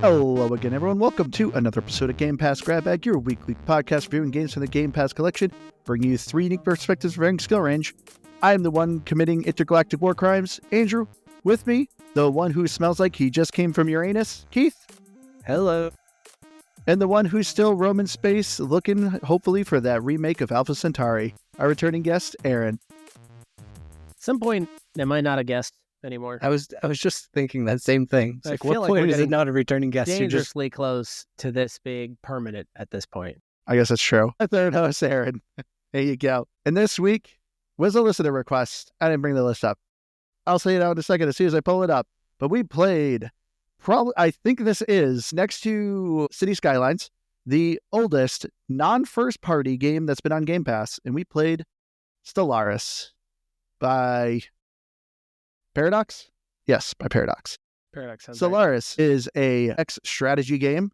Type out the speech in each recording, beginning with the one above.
Hello again, everyone. Welcome to another episode of Game Pass Grab Bag, your weekly podcast reviewing games from the Game Pass collection, bringing you three unique perspectives of varying skill range. I am the one committing intergalactic war crimes, Andrew. With me, the one who smells like he just came from Uranus, Keith. Hello. And the one who's still roaming space, looking, hopefully, for that remake of Alpha Centauri, our returning guest, Aaron. At some point, am I not a guest anymore? I was just thinking that same thing. It's I like, feel what like point we're is it getting not a returning guest? You're just dangerously close to this being permanent at this point. I guess that's true. Our third host, Aaron. There you go. And this week was a listener request. I didn't bring the list up. I'll say it out in a second as soon as I pull it up. But we played, I think this is, next to City Skylines, the oldest non-first party game that's been on Game Pass. And we played Stellaris by Paradox? Yes, by Paradox. Paradox sounds Stellaris is a X strategy game,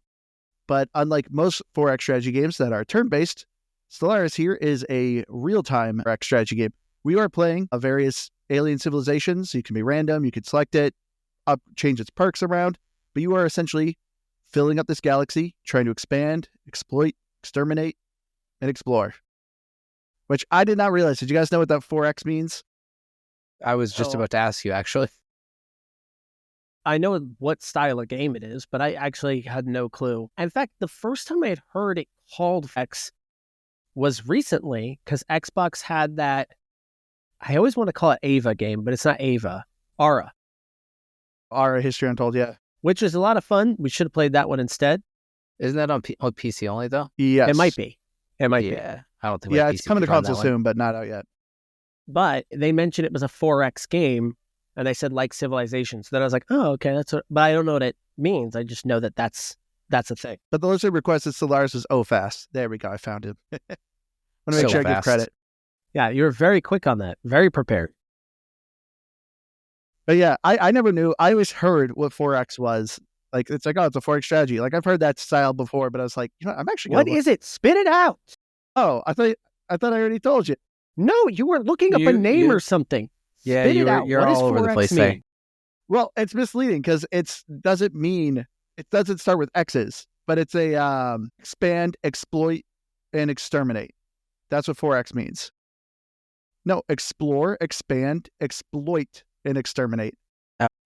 but unlike most 4X strategy games that are turn-based, Stellaris here is a real-time X strategy game. We are playing various alien civilizations. You can be random, you can select it, change its perks around, but you are essentially filling up this galaxy, trying to expand, exploit, exterminate, and explore. Which I did not realize. Did you guys know what that 4X means? I was just about to ask you, actually. I know what style of game it is, but I actually had no clue. In fact, the first time I had heard it called X was recently, because Xbox had that, I always want to call it Ava game, but it's not Ava, Ara. Our History Untold, yeah. Which is a lot of fun. We should have played that one instead. Isn't that on PC only, though? Yes. It might be. It might be. Yeah, I don't think. Yeah, PC it's coming to could run console that one. soon, but not out yet. But they mentioned it was a 4X game, and they said like Civilization. So then I was like, oh, okay, that's what, but I don't know what it means. I just know that that's a thing. But the listener requested Stellaris is fast. There we go. I found him. I want to make So sure I give fast. credit. Yeah, you were very quick on that. Very prepared. But yeah, I never knew. I always heard what 4X was. Like, it's like, oh, it's a 4X strategy. Like, I've heard that style before, but I was like, I'm actually What is it? Spit it out. Oh, I thought I already told you. No, you were looking up a name or something. Yeah, Spit it out. you're What does all over the 4X place mean? there. Well, it's misleading because it doesn't start with X's, but it's a expand, exploit, and exterminate. That's what 4X means. No, explore, expand, exploit, and exterminate.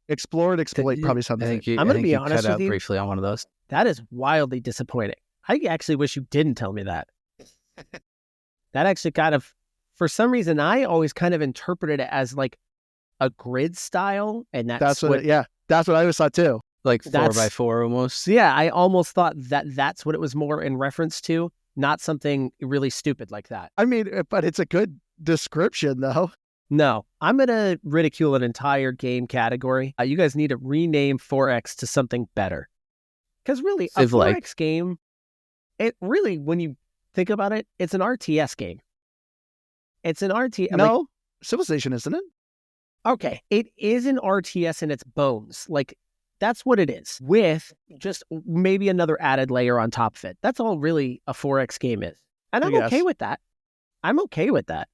Explore and exploit probably sounds the same. I'm gonna be honest cut with out you. briefly on one of those. That is wildly disappointing. I actually wish you didn't tell me that. That actually kind of, for some reason, I always kind of interpreted it as like a grid style, and that's what that's what I always thought too. Like 4 That's- by 4 almost. So yeah, I almost thought that that's what it was more in reference to, not something really stupid like that. I mean, but it's a good description though. No, I'm going to ridicule an entire game category. You guys need to rename 4X to something better. Because really, a Civ-like. 4X game, it really, when you think about it, it's an RTS game. It's an RTS. No, Civilization, isn't it? Okay, it is an RTS in its bones. Like, that's what it is, with just maybe another added layer on top of it. That's all really a 4X game is. And I'm okay with that. I'm okay with that.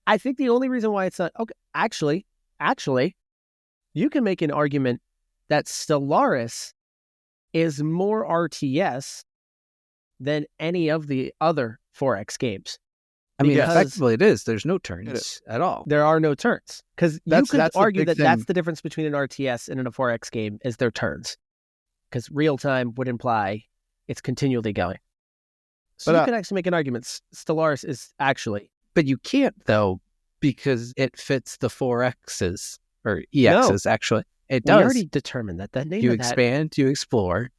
I think the only reason why it's not, okay, actually, you can make an argument that Stellaris is more RTS than any of the other 4X games. I mean, Because effectively it is. There's no turns at all. there are no turns. Because you That's could the argue big that thing. that's the difference between an RTS and a 4X game is their turns. Because real time would imply it's continually going. So But, you can actually make an argument. Stellaris is actually. But you can't, though, because it fits the 4Xs, or EXs, actually. It We does. already determined that name You of that. expand, you explore,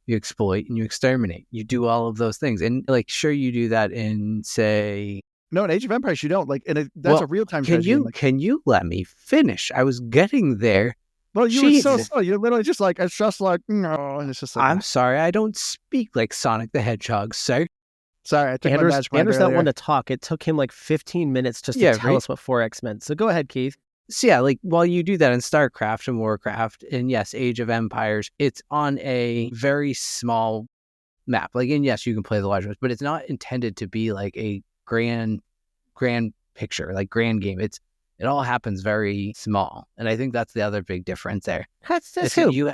you exploit, and you exterminate. You do all of those things. And, like, sure, you do that in, say... No, in Age of Empires, you don't. Like, that's a real-time strategy. Can you let me finish? I was getting there. Well, you were so Jesus. slow. You're literally just like, it's just like, no. And it's just like, I'm sorry, I don't speak like Sonic the Hedgehog, sir. sorry, I took my magic wand Andrew's not earlier. one to talk. It took him like 15 minutes just to Yeah, tell right? us what 4X meant. So go ahead, Keith. So yeah, like while you do that in StarCraft and Warcraft and yes, Age of Empires, it's on a very small map. Like, and yes, you can play the large ones, but it's not intended to be like a grand picture, like grand game. It all happens very small. And I think that's the other big difference there. That's If who? you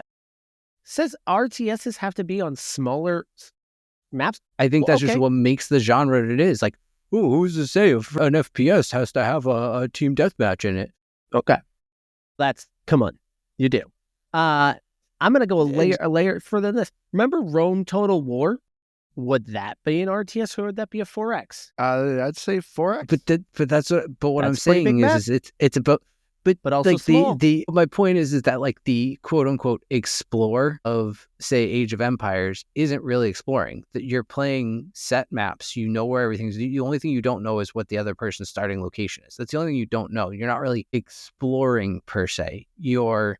Says RTSs have to be on smaller maps. I think that's just what makes the genre what it is. Like, ooh, who's to say if an FPS has to have a team deathmatch in it? Okay. Come on. You do. I'm going to go a layer further than this. Remember Rome Total War? Would that be an RTS or would that be a 4X? I'd say 4X. But what I'm saying is it's about, but also like small. My point is that like the quote unquote explore of say Age of Empires isn't really exploring. That you're playing set maps, you know where everything's. The only thing you don't know is what the other person's starting location is. That's the only thing you don't know. You're not really exploring per se. You're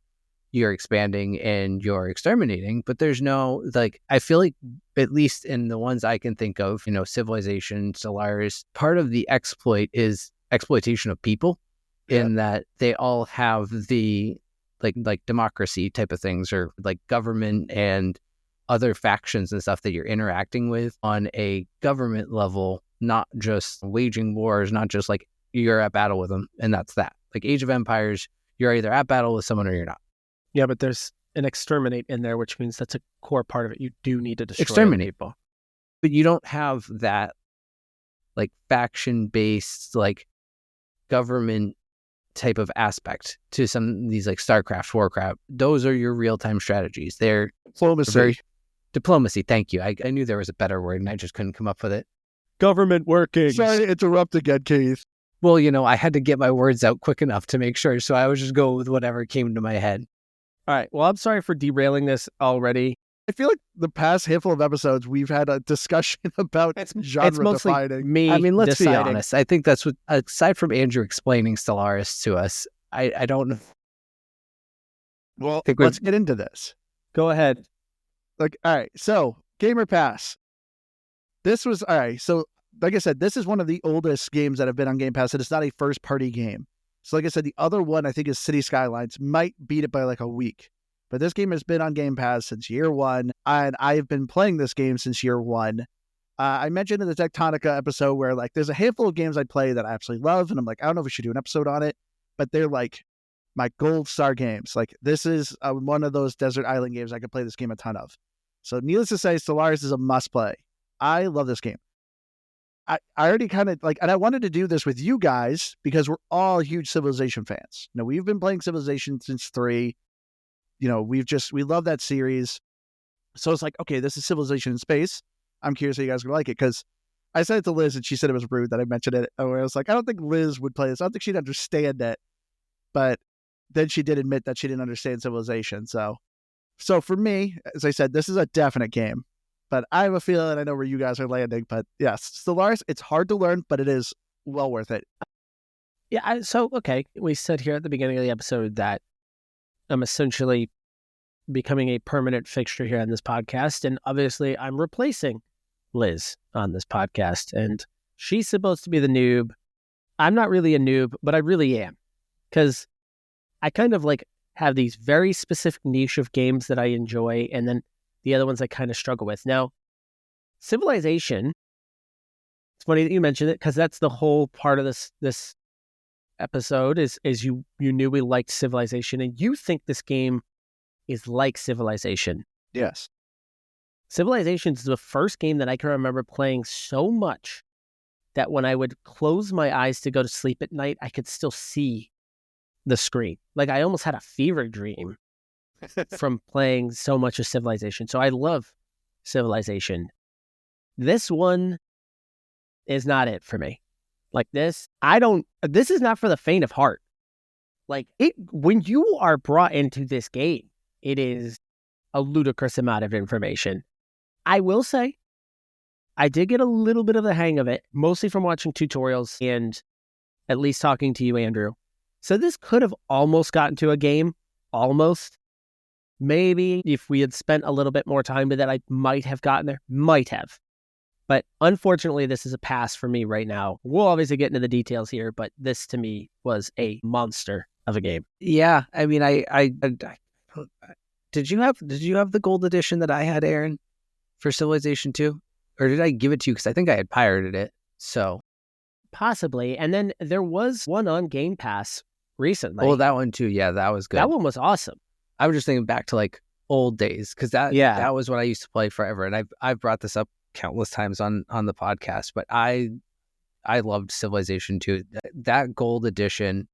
expanding and you're exterminating, but there's no, like, I feel like, at least in the ones I can think of, Civilization, Stellaris, part of the exploit is exploitation of people in that they all have the, like democracy type of things or like government and other factions and stuff that you're interacting with on a government level, not just waging wars, not just like you're at battle with them. And that's that. Like Age of Empires, you're either at battle with someone or you're not. Yeah, but there's an exterminate in there, which means that's a core part of it. You do need to destroy exterminate people. But you don't have that like faction-based, like government type of aspect to some of these like StarCraft, Warcraft. Those are your real-time strategies. They're diplomacy. Thank you. I knew there was a better word and I just couldn't come up with it. Government working. Sorry to interrupt again, Keith. Well, I had to get my words out quick enough to make sure. So I would just go with whatever came to my head. All right. Well, I'm sorry for derailing this already. I feel like the past handful of episodes, we've had a discussion about genre defining. Me I mean, let's deciding. be honest. I think that's what, aside from Andrew explaining Stellaris to us, I don't know. Well, let's get into this. Go ahead. All right. So, Gamer Pass. This was, all right. So, like I said, this is one of the oldest games that have been on Game Pass, and it's not a first-party game. So like I said, the other one I think is City Skylines, might beat it by like a week. But this game has been on Game Pass since year one, and I've been playing this game since year one. I mentioned in the Tectonica episode where like there's a handful of games I play that I absolutely love, and I'm like, I don't know if we should do an episode on it, but they're like my gold star games. Like this is one of those desert island games I could play this game a ton of. So needless to say, Stellaris is a must play. I love this game. I already kind of like, and I wanted to do this with you guys because we're all huge Civilization fans. We've been playing Civilization since 3. We love that series. So it's like, okay, this is Civilization in space. I'm curious how you guys are going to like it because I said it to Liz and she said it was rude that I mentioned it. Where I was like, I don't think Liz would play this. I don't think she'd understand it. But then she did admit that she didn't understand Civilization. So for me, as I said, this is a definite game. But I have a feeling I know where you guys are landing. But yes, Stellaris, it's hard to learn, but it is well worth it. Yeah, okay. We said here at the beginning of the episode that I'm essentially becoming a permanent fixture here on this podcast. And obviously, I'm replacing Liz on this podcast. And she's supposed to be the noob. I'm not really a noob, but I really am. Because I kind of like have these very specific niche of games that I enjoy. And then the other ones I kind of struggle with. Now, Civilization, it's funny that you mentioned it because that's the whole part of this episode is you knew we liked Civilization and you think this game is like Civilization. Yes. Civilization is the first game that I can remember playing so much that when I would close my eyes to go to sleep at night, I could still see the screen. Like I almost had a fever dream from playing so much of Civilization. So I love Civilization. This one is not it for me. Like this is not for the faint of heart. Like when you are brought into this game, it is a ludicrous amount of information. I will say, I did get a little bit of the hang of it, mostly from watching tutorials and at least talking to you, Andrew. So this could have almost gotten to a game. Almost. Maybe if we had spent a little bit more time with it, I might have gotten there. Might have. But unfortunately, this is a pass for me right now. We'll obviously get into the details here, but this to me was a monster of a game. Yeah, I mean, I did you have the gold edition that I had, Aaron, for Civilization 2? Or did I give it to you? Because I think I had pirated it. So possibly. And then there was one on Game Pass recently. Oh, that one too. Yeah, that was good. That one was awesome. I was just thinking back to like old days, because that was what I used to play forever. And I've brought this up countless times on the podcast, but I loved Civilization 2. That gold edition,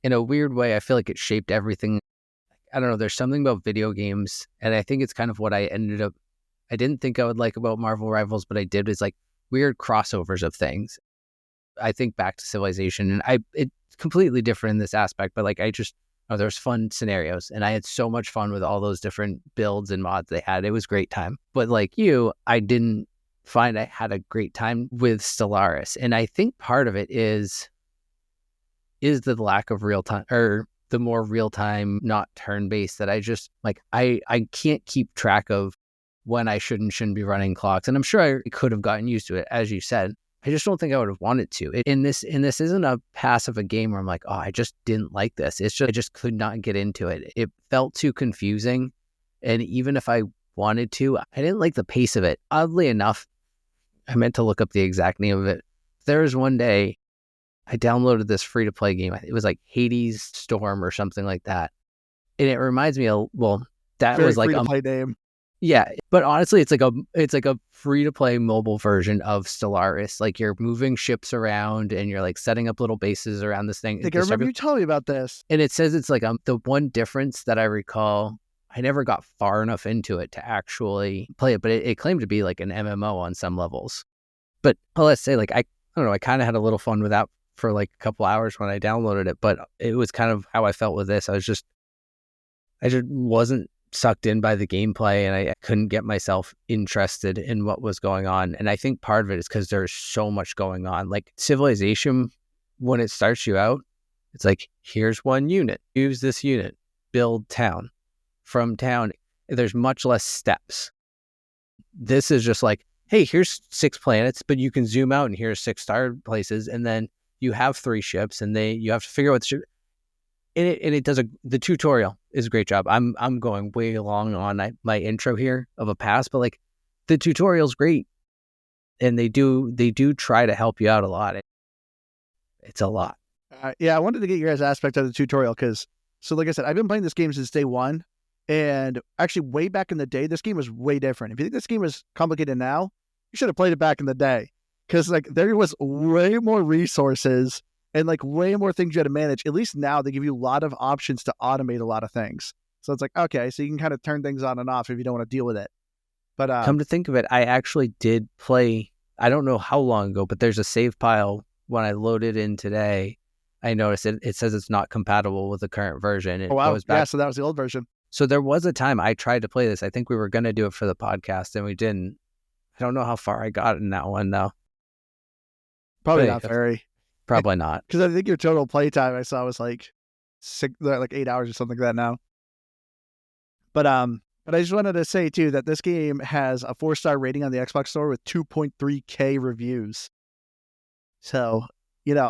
in a weird way, I feel like it shaped everything. I don't know, there's something about video games, and I think it's kind of what I didn't think I would like about Marvel Rivals, but I did, is like weird crossovers of things. I think back to Civilization, and it's completely different in this aspect, but like there's fun scenarios, and I had so much fun with all those different builds and mods they had. It was a great time. But like you, I didn't find I had a great time with Stellaris. And I think part of it is the lack of real time, or the more real time, not turn-based, that I just like, I can't keep track of when I shouldn't be running clocks. And I'm sure I could have gotten used to it, as you said. I just don't think I would have wanted to. And this isn't a pass of a game where I'm like, oh, I just didn't like this. It's just, I just could not get into it. It felt too confusing. And even if I wanted to, I didn't like the pace of it. Oddly enough, I meant to look up the exact name of it. There was one day I downloaded this free-to-play game. It was like Hades Storm or something like that. And it reminds me of, that Very was like free-to-play name. Yeah, but honestly, it's like a free-to-play mobile version of Stellaris. Like, you're moving ships around and you're like setting up little bases around this thing. I think I remember you telling me about this. And it says it's like the one difference that I recall, I never got far enough into it to actually play it, but it claimed to be like an MMO on some levels. But let's say, like, I don't know, I kind of had a little fun with that for like a couple hours when I downloaded it, but it was kind of how I felt with this. I just wasn't sucked in by the gameplay, and I couldn't get myself interested in what was going on. And I think part of it is because there's so much going on. Like Civilization, when it starts you out, it's like, here's one unit, use this unit, build town. From town, there's much less steps. This is just like, hey, here's 6 planets, but you can zoom out and here's 6 star places, and then you have 3 ships, and you have to figure out what the ship. And it does the tutorial is a great job. I'm going way long on my intro here of a pass, but like the tutorial's great, and they do try to help you out a lot. It's a lot. Yeah, I wanted to get your guys' aspect of the tutorial because, so like I said, I've been playing this game since day one, and actually way back in the day, this game was way different. If you think this game is complicated now, you should have played it back in the day, because like there was way more resources and like way more things you had to manage. At least now they give you a lot of options to automate a lot of things. So it's like, okay, so you can kind of turn things on and off if you don't want to deal with it. But come to think of it, I actually did play, I don't know how long ago, but there's a save pile when I loaded in today. I noticed it says it's not compatible with the current version. It goes back. Yeah, so that was the old version. So there was a time I tried to play this. I think we were going to do it for the podcast, and we didn't. I don't know how far I got in that one, though. Probably not very. Probably not. Because I think your total playtime I saw was like 8 hours or something like that now. But I just wanted to say too that this game has a 4-star rating on the Xbox Store with 2.3K reviews. So,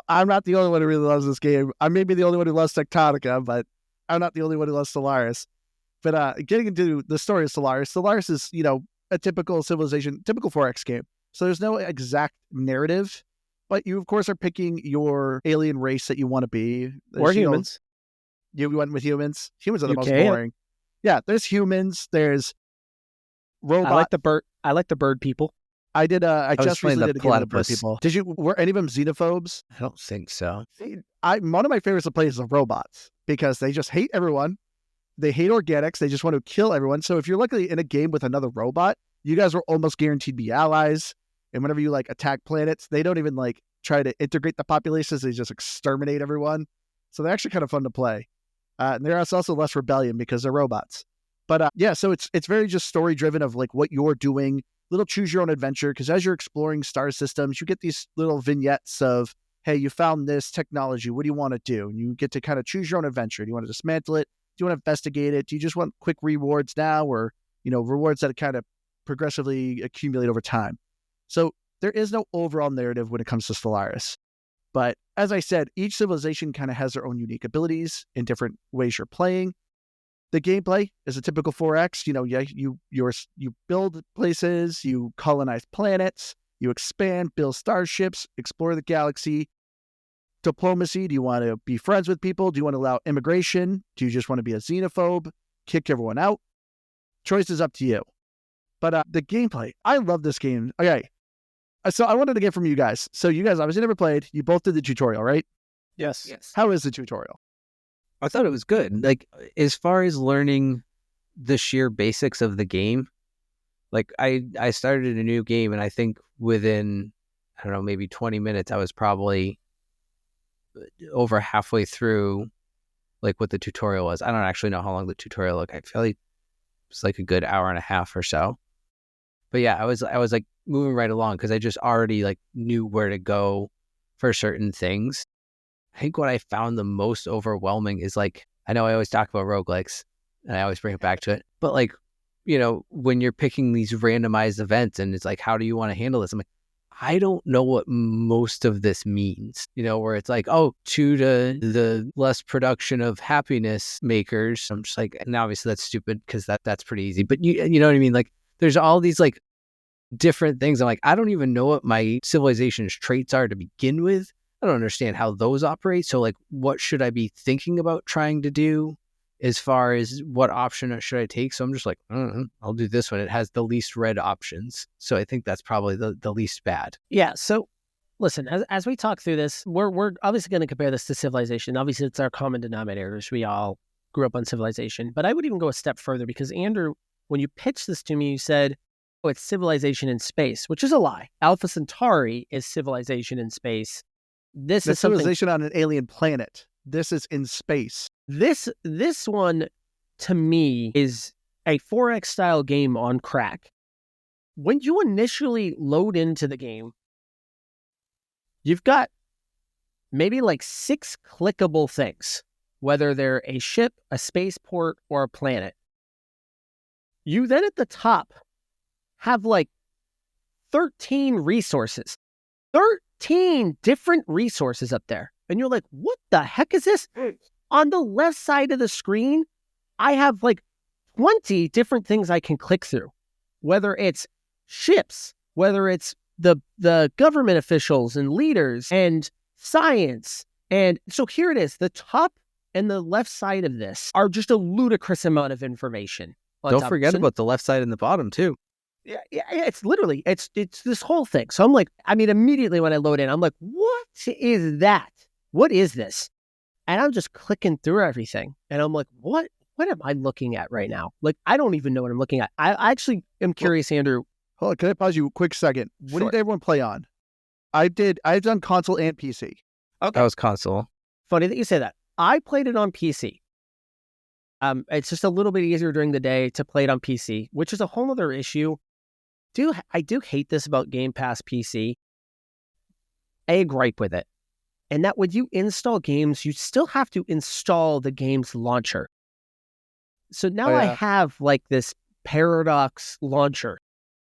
I'm not the only one who really loves this game. I may be the only one who loves Tectonica, but I'm not the only one who loves Stellaris. But getting into the story of Stellaris is, a typical Civilization, typical 4X game. So there's no exact narrative. But you, of course, are picking your alien race that you want to be. Or humans. You went with humans. Humans are the most boring. Yeah, there's humans. There's robots. I like the bird people. I did. I just recently did a game with the bird people. Were any of them xenophobes? I don't think so. One of my favorites to play is the robots because they just hate everyone. They hate organics. They just want to kill everyone. So if you're luckily in a game with another robot, you guys will almost guaranteed be allies. And whenever you like attack planets, they don't even like try to integrate the populations. They just exterminate everyone. So they're actually kind of fun to play. And there's also less rebellion because they're robots. But so it's very just story driven of like what you're doing, little choose your own adventure. Because as you're exploring star systems, you get these little vignettes of, hey, you found this technology. What do you want to do? And you get to kind of choose your own adventure. Do you want to dismantle it? Do you want to investigate it? Do you just want quick rewards now, or rewards that kind of progressively accumulate over time? So there is no overall narrative when it comes to Stellaris. But as I said, each civilization kind of has their own unique abilities in different ways you're playing. The gameplay is a typical 4X. You build places, you colonize planets, you expand, build starships, explore the galaxy. Diplomacy, do you want to be friends with people? Do you want to allow immigration? Do you just want to be a xenophobe, kick everyone out? choice is up to you. But the gameplay, I love this game. Okay. So I wanted to get from you guys. So you guys obviously never played. You both did the tutorial, right? Yes. How is the tutorial? I thought it was good. Like, as far as learning the sheer basics of the game, like I started a new game, and I think within, I don't know, maybe 20 minutes, I was probably over halfway through like what the tutorial was. I don't actually know how long the tutorial looked. I feel like it was like a good hour and a half or so. But yeah, I was like moving right along because I just already like knew where to go for certain things. I think what I found the most overwhelming is like, I know I always talk about roguelikes and I always bring it back to it, but like, you know, when you're picking these randomized events and it's like, how do you want to handle this? I'm like, I don't know what most of this means, you know, where it's like, oh, due to the less production of happiness makers. I'm just like, and obviously that's stupid because that's pretty easy, but you know what I mean? Like, there's all these like different things. I'm like, I don't even know what my civilization's traits are to begin with. I don't understand how those operate. So like, what should I be thinking about trying to do as far as what option should I take? So I'm just like, I'll do this one. It has the least red options. So I think that's probably the least bad. Yeah. So listen, as we talk through this, we're obviously going to compare this to Civilization. Obviously, it's our common denominators. We all grew up on Civilization. But I would even go a step further because, Andrew, when you pitched this to me, you said, oh, it's Civilization in space, which is a lie. Alpha Centauri is Civilization in space. This is civilization on an alien planet. This is in space. This one, to me, is a 4X style game on crack. When you initially load into the game, you've got maybe like 6 clickable things, whether they're a ship, a spaceport, or a planet. You then at the top have like 13 resources. 13 different resources up there. And you're like, what the heck is this? On the left side of the screen, I have like 20 different things I can click through. Whether it's ships, whether it's the government officials and leaders and science. And so here it is. The top and the left side of this are just a ludicrous amount of information. Don't forget about the left side and the bottom too. Yeah, it's literally, it's this whole thing. So I'm like, I mean, immediately when I load in, I'm like, what is that? What is this? And I'm just clicking through everything. And I'm like, what am I looking at right now? Like, I don't even know what I'm looking at. I actually am curious, Andrew. Hold on, can I pause you a quick second? What did everyone play on? I've done console and PC. Okay. That was console. Funny that you say that. I played it on PC. It's just a little bit easier during the day to play it on PC, which is a whole other issue. I do hate this about Game Pass PC. A gripe with it. And that when you install games, you still have to install the game's launcher. So now I have like this Paradox launcher.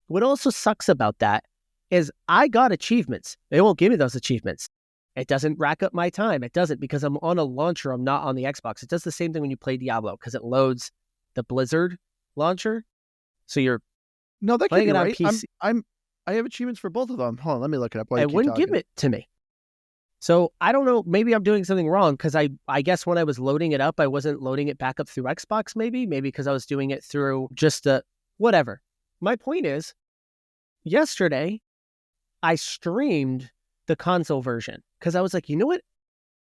What also sucks about that is I got achievements. They won't give me those achievements. It doesn't rack up my time. It doesn't because I'm on a launcher. I'm not on the Xbox. It does the same thing when you play Diablo because it loads the Blizzard launcher. So you're that playing can't it be on right. PC. I have achievements for both of them. Hold on, let me look it up. It wouldn't give it to me. So I don't know. Maybe I'm doing something wrong because I guess when I was loading it up, I wasn't loading it back up through Xbox. Maybe because I was doing it through just whatever. My point is, yesterday I streamed the console version because I was like, you know what?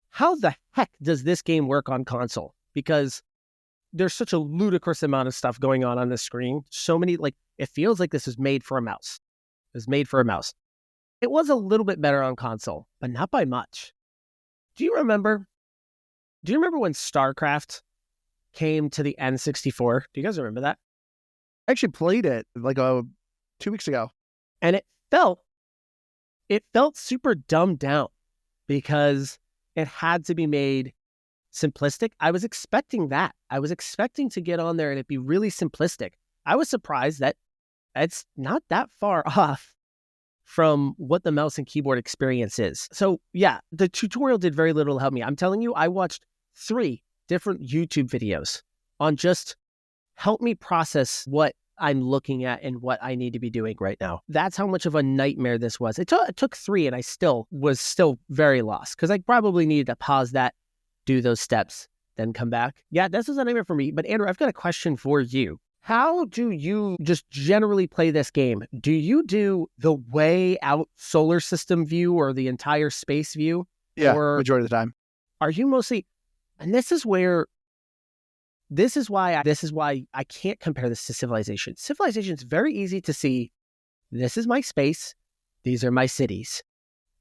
How the heck does this game work on console? Because there's such a ludicrous amount of stuff going on the screen. So many, like, it feels like this is made for a mouse. It was made for a mouse. It was a little bit better on console, but not by much. Do you remember when StarCraft came to the N64? Do you guys remember that? I actually played it like 2 weeks ago. And it felt super dumbed down because it had to be made simplistic. I was expecting that. I was expecting to get on there and it'd be really simplistic. I was surprised that it's not that far off from what the mouse and keyboard experience is. So yeah, the tutorial did very little to help me. I'm telling you, I watched 3 different YouTube videos on just help me process what I'm looking at and what I need to be doing right now. That's how much of a nightmare this was. It took 3 and I was very lost because I probably needed to pause that, do those steps, then come back. Yeah, this was a nightmare for me. But Andrew, I've got a question for you. How do you just generally play this game? Do you do the way out solar system view or the entire space view? Yeah, or majority of the time. Are you mostly, and this is why I can't compare this to Civilization. Civilization is very easy to see. This is my space. These are my cities.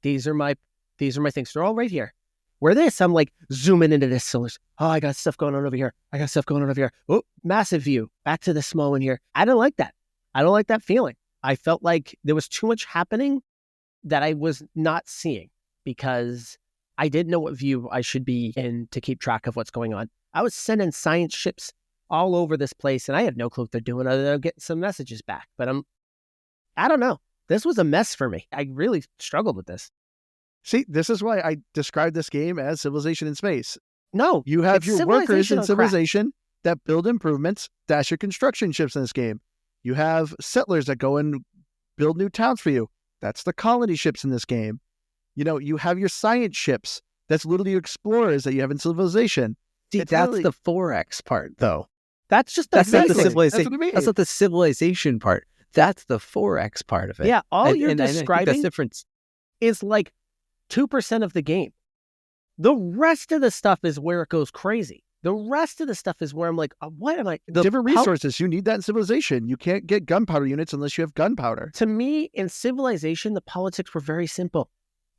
These are my things. They're all right here. Where this, I'm like zooming into this solar. Oh, I got stuff going on over here. I got stuff going on over here. Oh, massive view. Back to the small one here. I don't like that. I don't like that feeling. I felt like there was too much happening that I was not seeing because I didn't know what view I should be in to keep track of what's going on. I was sending science ships all over this place, and I had no clue what they're doing other than getting some messages back. But I don't know. This was a mess for me. I really struggled with this. See, this is why I described this game as Civilization in space. No, you have your workers in Civilization crap. that build improvements. That's your construction ships in this game. You have settlers that go and build new towns for you. That's the colony ships in this game. You know, you have your science ships. That's literally your explorers that you have in Civilization. See, that's the 4X part, though. That's just that's not the civilization. That's what I mean. That's not the civilization part. That's the 4X part of it. Yeah, all you're describing that's different. Is like 2% of the game. The rest of the stuff is where it goes crazy. The rest of the stuff is where I'm like, what am I? Different resources. You need that in Civilization. You can't get gunpowder units unless you have gunpowder. To me, in Civilization, the politics were very simple.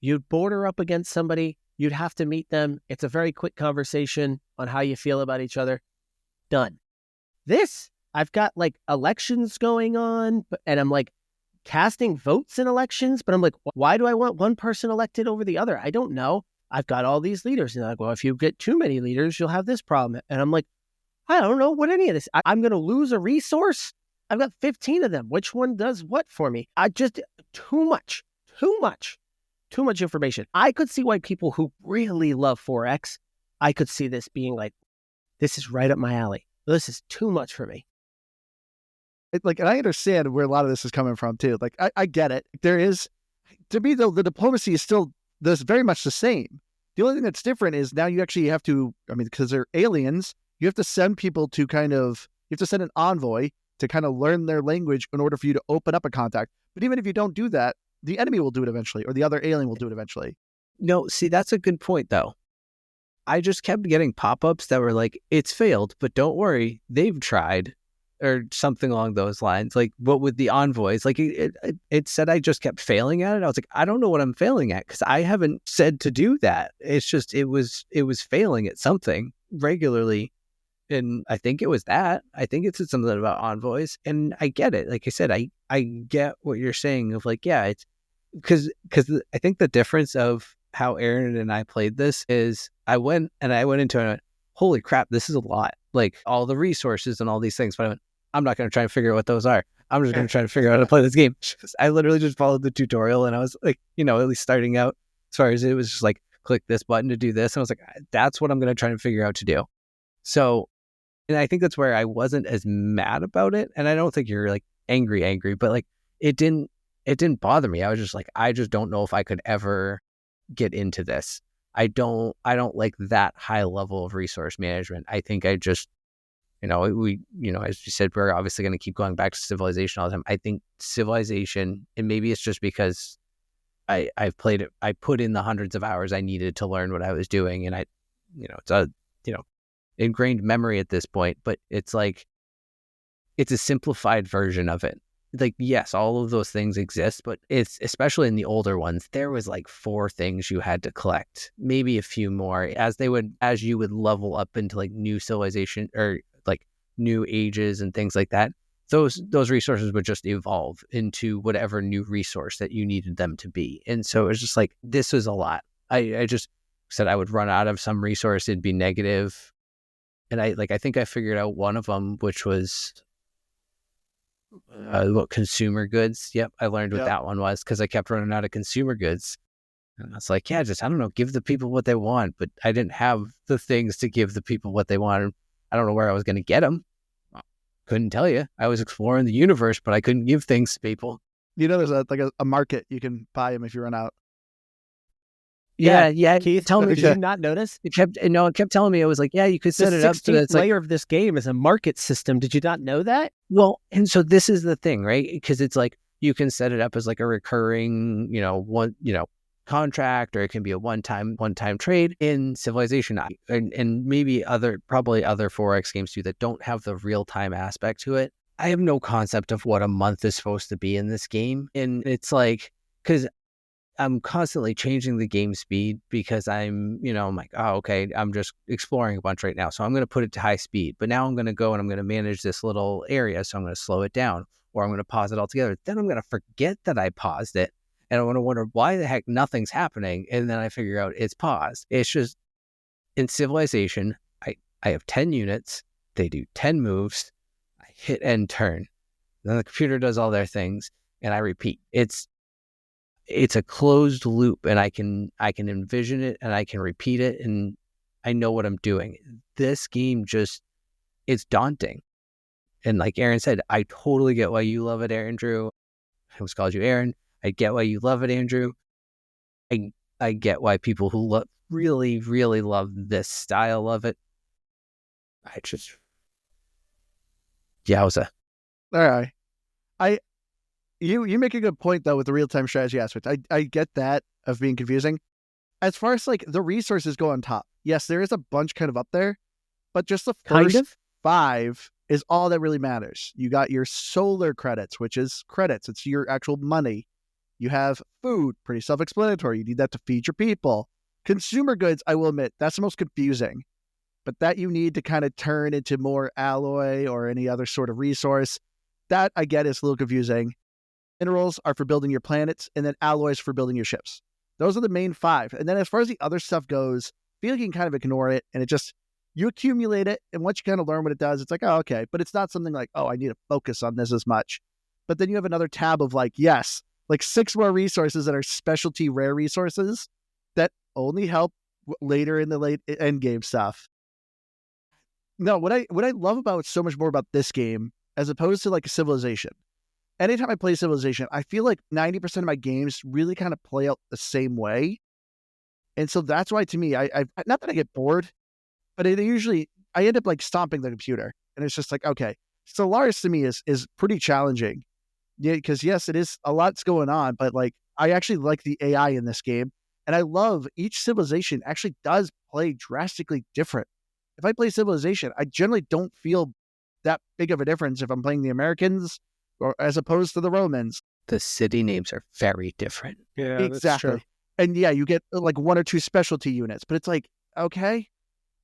You'd border up against somebody. You'd have to meet them. It's a very quick conversation on how you feel about each other. Done. This, I've got like elections going on, and I'm like casting votes in elections, but I'm like, why do I want one person elected over the other? I don't know. I've got all these leaders. And they're like, well, if you get too many leaders, you'll have this problem. And I'm like, I don't know what any of this. I'm going to lose a resource. I've got 15 of them. Which one does what for me? Too much information. I could see why people who really love 4X, I could see this being like, this is right up my alley. This is too much for me. And I understand where a lot of this is coming from too. Like, I get it. There is, to me though, the diplomacy is still very much the same. The only thing that's different is now you actually have to, because they're aliens, you have to send people to you have to send an envoy to kind of learn their language in order for you to open up a contact. But even if you don't do that, the enemy will do it eventually, or the other alien will do it eventually. No, see, that's a good point though. I just kept getting pop-ups that were like, it's failed, but don't worry, they've tried. Or something along those lines. Like, what with the envoys? Like, it said I just kept failing at it. I was like, I don't know what I'm failing at because I haven't said to do that. It's just it was failing at something regularly, and I think it was that. I think it said something about envoys, and I get it. Like I said, I get what you're saying of like, yeah, it's because I think the difference of how Aaron and I played this is I went into it and went, holy crap, this is a lot. Like all the resources and all these things. But I went, I'm not going to try and figure out what those are. I'm just going to try to figure out how to play this game. I literally just followed the tutorial and I was like, at least starting out as far as it was just like, click this button to do this. And I was like, that's what I'm going to try and figure out to do. So, and I think that's where I wasn't as mad about it. And I don't think you're like angry, but like it didn't bother me. I was just like, I just don't know if I could ever get into this. I don't like that high level of resource management. I think I just, as you said, we're obviously going to keep going back to Civilization all the time. I think Civilization, and maybe it's just because I've played it, I put in the hundreds of hours I needed to learn what I was doing. And it's a, ingrained memory at this point, but it's like, it's a simplified version of it. Like, yes, all of those things exist, but it's especially in the older ones, there was like 4 things you had to collect, maybe a few more as you would level up into like new civilization or like new ages and things like that. Those resources would just evolve into whatever new resource that you needed them to be. And so it was just like, this was a lot. I just said I would run out of some resource, it'd be negative. And I think I figured out one of them, which was consumer goods. Yep, I learned what that one was because I kept running out of consumer goods. And I was like, I don't know, give the people what they want. But I didn't have the things to give the people what they wanted. I don't know where I was going to get them. Couldn't tell you. I was exploring the universe, but I couldn't give things to people. There's a market you can buy them if you run out. Yeah. Keith, Tell me, did you not notice? it kept telling me, it was like, yeah, you could set it up so that it's layer of this game is a market system. Did you not know that? Well, and so this is the thing, right? Because it's like you can set it up as like a recurring, contract, or it can be a one-time trade in Civilization, and maybe probably other 4X games too that don't have the real-time aspect to it. I have no concept of what a month is supposed to be in this game, and it's like, because I'm constantly changing the game speed because I'm like, oh, okay, I'm just exploring a bunch right now. So I'm going to put it to high speed, but now I'm going to go and I'm going to manage this little area. So I'm going to slow it down, or I'm going to pause it altogether. Then I'm going to forget that I paused it. And I'm going to wonder why the heck nothing's happening. And then I figure out it's paused. It's just, in Civilization, I have 10 units. They do 10 moves. I hit end turn. Then the computer does all their things and I repeat. It's a closed loop, and I can envision it and I can repeat it, and I know what I'm doing. This game it's daunting. And like Aaron said, I totally get why you love it, Andrew. I almost called you Aaron. I get why you love it, Andrew. I get why people who really, really love this style of it. Yowza. All right. You make a good point, though, with the real-time strategy aspect. I get that of being confusing. As far as, like, the resources go on top, yes, there is a bunch kind of up there, but just the first 5 is all that really matters. You got your solar credits, which is credits. It's your actual money. You have food, pretty self-explanatory. You need that to feed your people. Consumer goods, I will admit, that's the most confusing. But that you need to kind of turn into more alloy or any other sort of resource, that I get is a little confusing. Minerals are for building your planets, and then alloys for building your ships. Those are the main 5. And then as far as the other stuff goes, I feel like you can kind of ignore it, and you accumulate it, and once you kind of learn what it does, it's like, oh, okay. But it's not something like, oh, I need to focus on this as much. But then you have another tab of like, yes, like 6 more resources that are specialty rare resources that only help later in the late end game stuff. No, what I love about so much more about this game, as opposed to like a Civilization, anytime I play Civilization, I feel like 90% of my games really kind of play out the same way. And so that's why, to me, I not that I get bored, but I end up like stomping the computer. And it's just like, okay, Stellaris to me is pretty challenging. Yeah, because yes, it is a lot's going on, but like I actually like the AI in this game. And I love each civilization actually does play drastically different. If I play Civilization, I generally don't feel that big of a difference if I'm playing the Americans or as opposed to the Romans. The city names are very different. Yeah, exactly. That's true. And yeah, you get like 1 or 2 specialty units, but it's like, okay.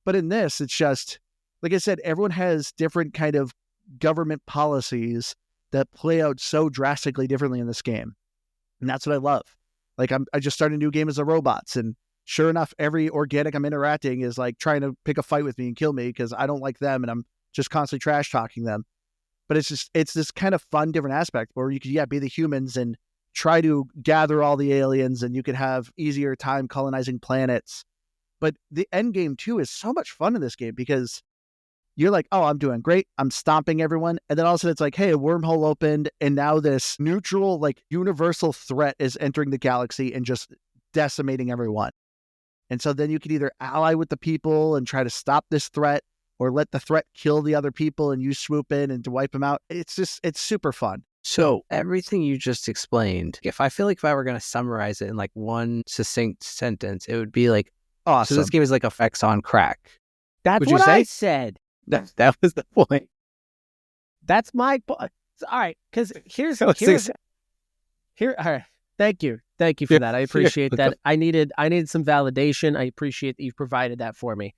But in this, it's just, like I said, everyone has different kind of government policies that play out so drastically differently in this game. And that's what I love. Like I just started a new game as a robots, and sure enough, every organic I'm interacting is like trying to pick a fight with me and kill me because I don't like them and I'm just constantly trash talking them. But it's this kind of fun, different aspect where you could, be the humans and try to gather all the aliens, and you could have easier time colonizing planets. But the end game too is so much fun in this game because you're like, oh, I'm doing great. I'm stomping everyone. And then all of a sudden it's like, hey, a wormhole opened. And now this neutral, like universal threat is entering the galaxy and just decimating everyone. And so then you can either ally with the people and try to stop this threat, or let the threat kill the other people and you swoop in and to wipe them out. It's super fun. So everything you just explained, if I were going to summarize it in like one succinct sentence, it would be like, awesome. So this game is like effects on crack. That's what I said. That was the point. That's my point. All right, because here. All right, thank you for that. I appreciate that. I needed some validation. I appreciate that you provided that for me.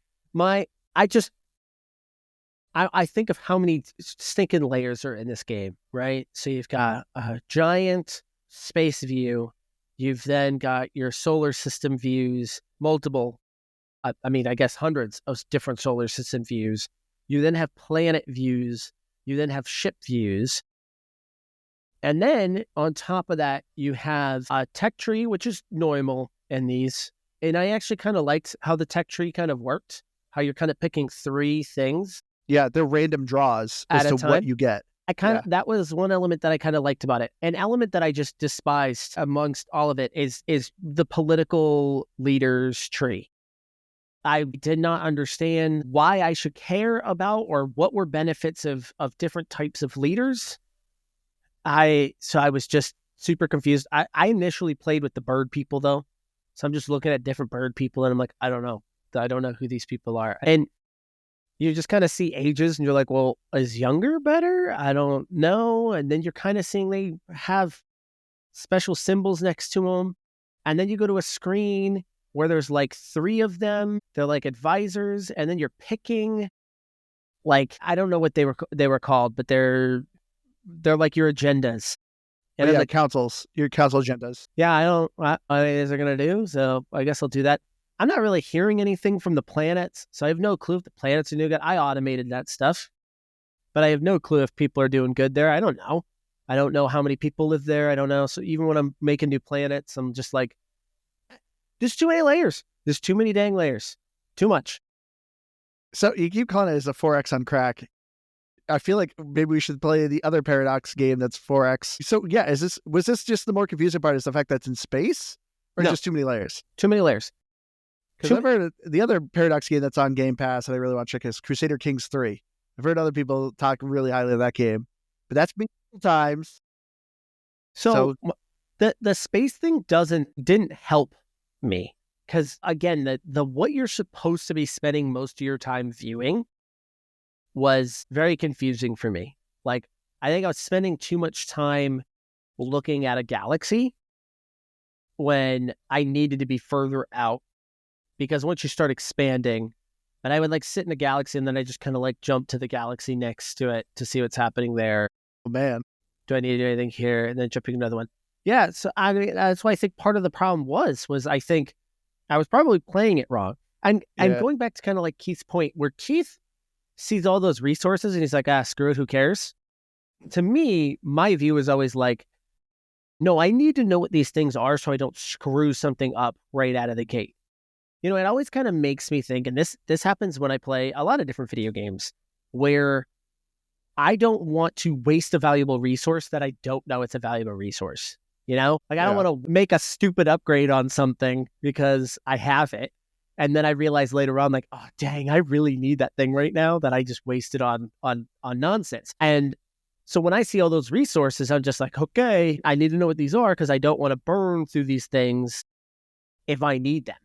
I think of how many stinking layers are in this game, right? So you've got a giant space view. You've then got your solar system views, multiple, I guess hundreds of different solar system views. You then have planet views. You then have ship views. And then on top of that, you have a tech tree, which is normal in these. And I actually kind of liked how the tech tree kind of worked, how you're kind of picking 3 things. Yeah, they're random draws as to what you get. That was one element that I kind of liked about it. An element that I just despised amongst all of it is the political leaders tree. I did not understand why I should care about or what were benefits of different types of leaders. So I was just super confused. I initially played with the bird people though. So I'm just looking at different bird people and I'm like, I don't know who these people are. And you just kind of see ages and you're like, well, is younger better? I don't know. And then you're kind of seeing they have special symbols next to them. And then you go to a screen where there's like 3 of them. They're like advisors. And then you're picking, like, I don't know what they were called, but they're like your agendas. And your council agendas. Yeah, I don't know what is it going to do. So I guess I'll do that. I'm not really hearing anything from the planets, so I have no clue if the planets are new good. I automated that stuff, but I have no clue if people are doing good there. I don't know. I don't know how many people live there. I don't know. So even when I'm making new planets, I'm just like, there's too many layers. There's too many dang layers. Too much. So you keep calling it as a 4X on crack. I feel like maybe we should play the other Paradox game that's 4X. So yeah, was this just the more confusing part is the fact that it's in space or just too many layers? Too many layers. Because I've heard the other Paradox game that's on Game Pass that I really want to check is Crusader Kings 3. I've heard other people talk really highly of that game, but that's been times. So the space thing didn't help me because again, the what you're supposed to be spending most of your time viewing was very confusing for me. Like I think I was spending too much time looking at a galaxy when I needed to be further out. Because once you start expanding, and I would like sit in a galaxy and then I just kind of like jump to the galaxy next to it to see what's happening there. Oh man, do I need to do anything here? And then jumping another one. Yeah, so I mean that's why I think part of the problem was I think I was probably playing it wrong. And going back to kind of like Keith's point, where Keith sees all those resources and he's like, screw it, who cares? To me, my view is always like, no, I need to know what these things are so I don't screw something up right out of the gate. You know, it always kind of makes me think, and this happens when I play a lot of different video games, where I don't want to waste a valuable resource that I don't know it's a valuable resource. You know, like I don't want to make a stupid upgrade on something because I have it. And then I realize later on, like, oh, dang, I really need that thing right now that I just wasted on nonsense. And so when I see all those resources, I'm just like, okay, I need to know what these are because I don't want to burn through these things if I need them.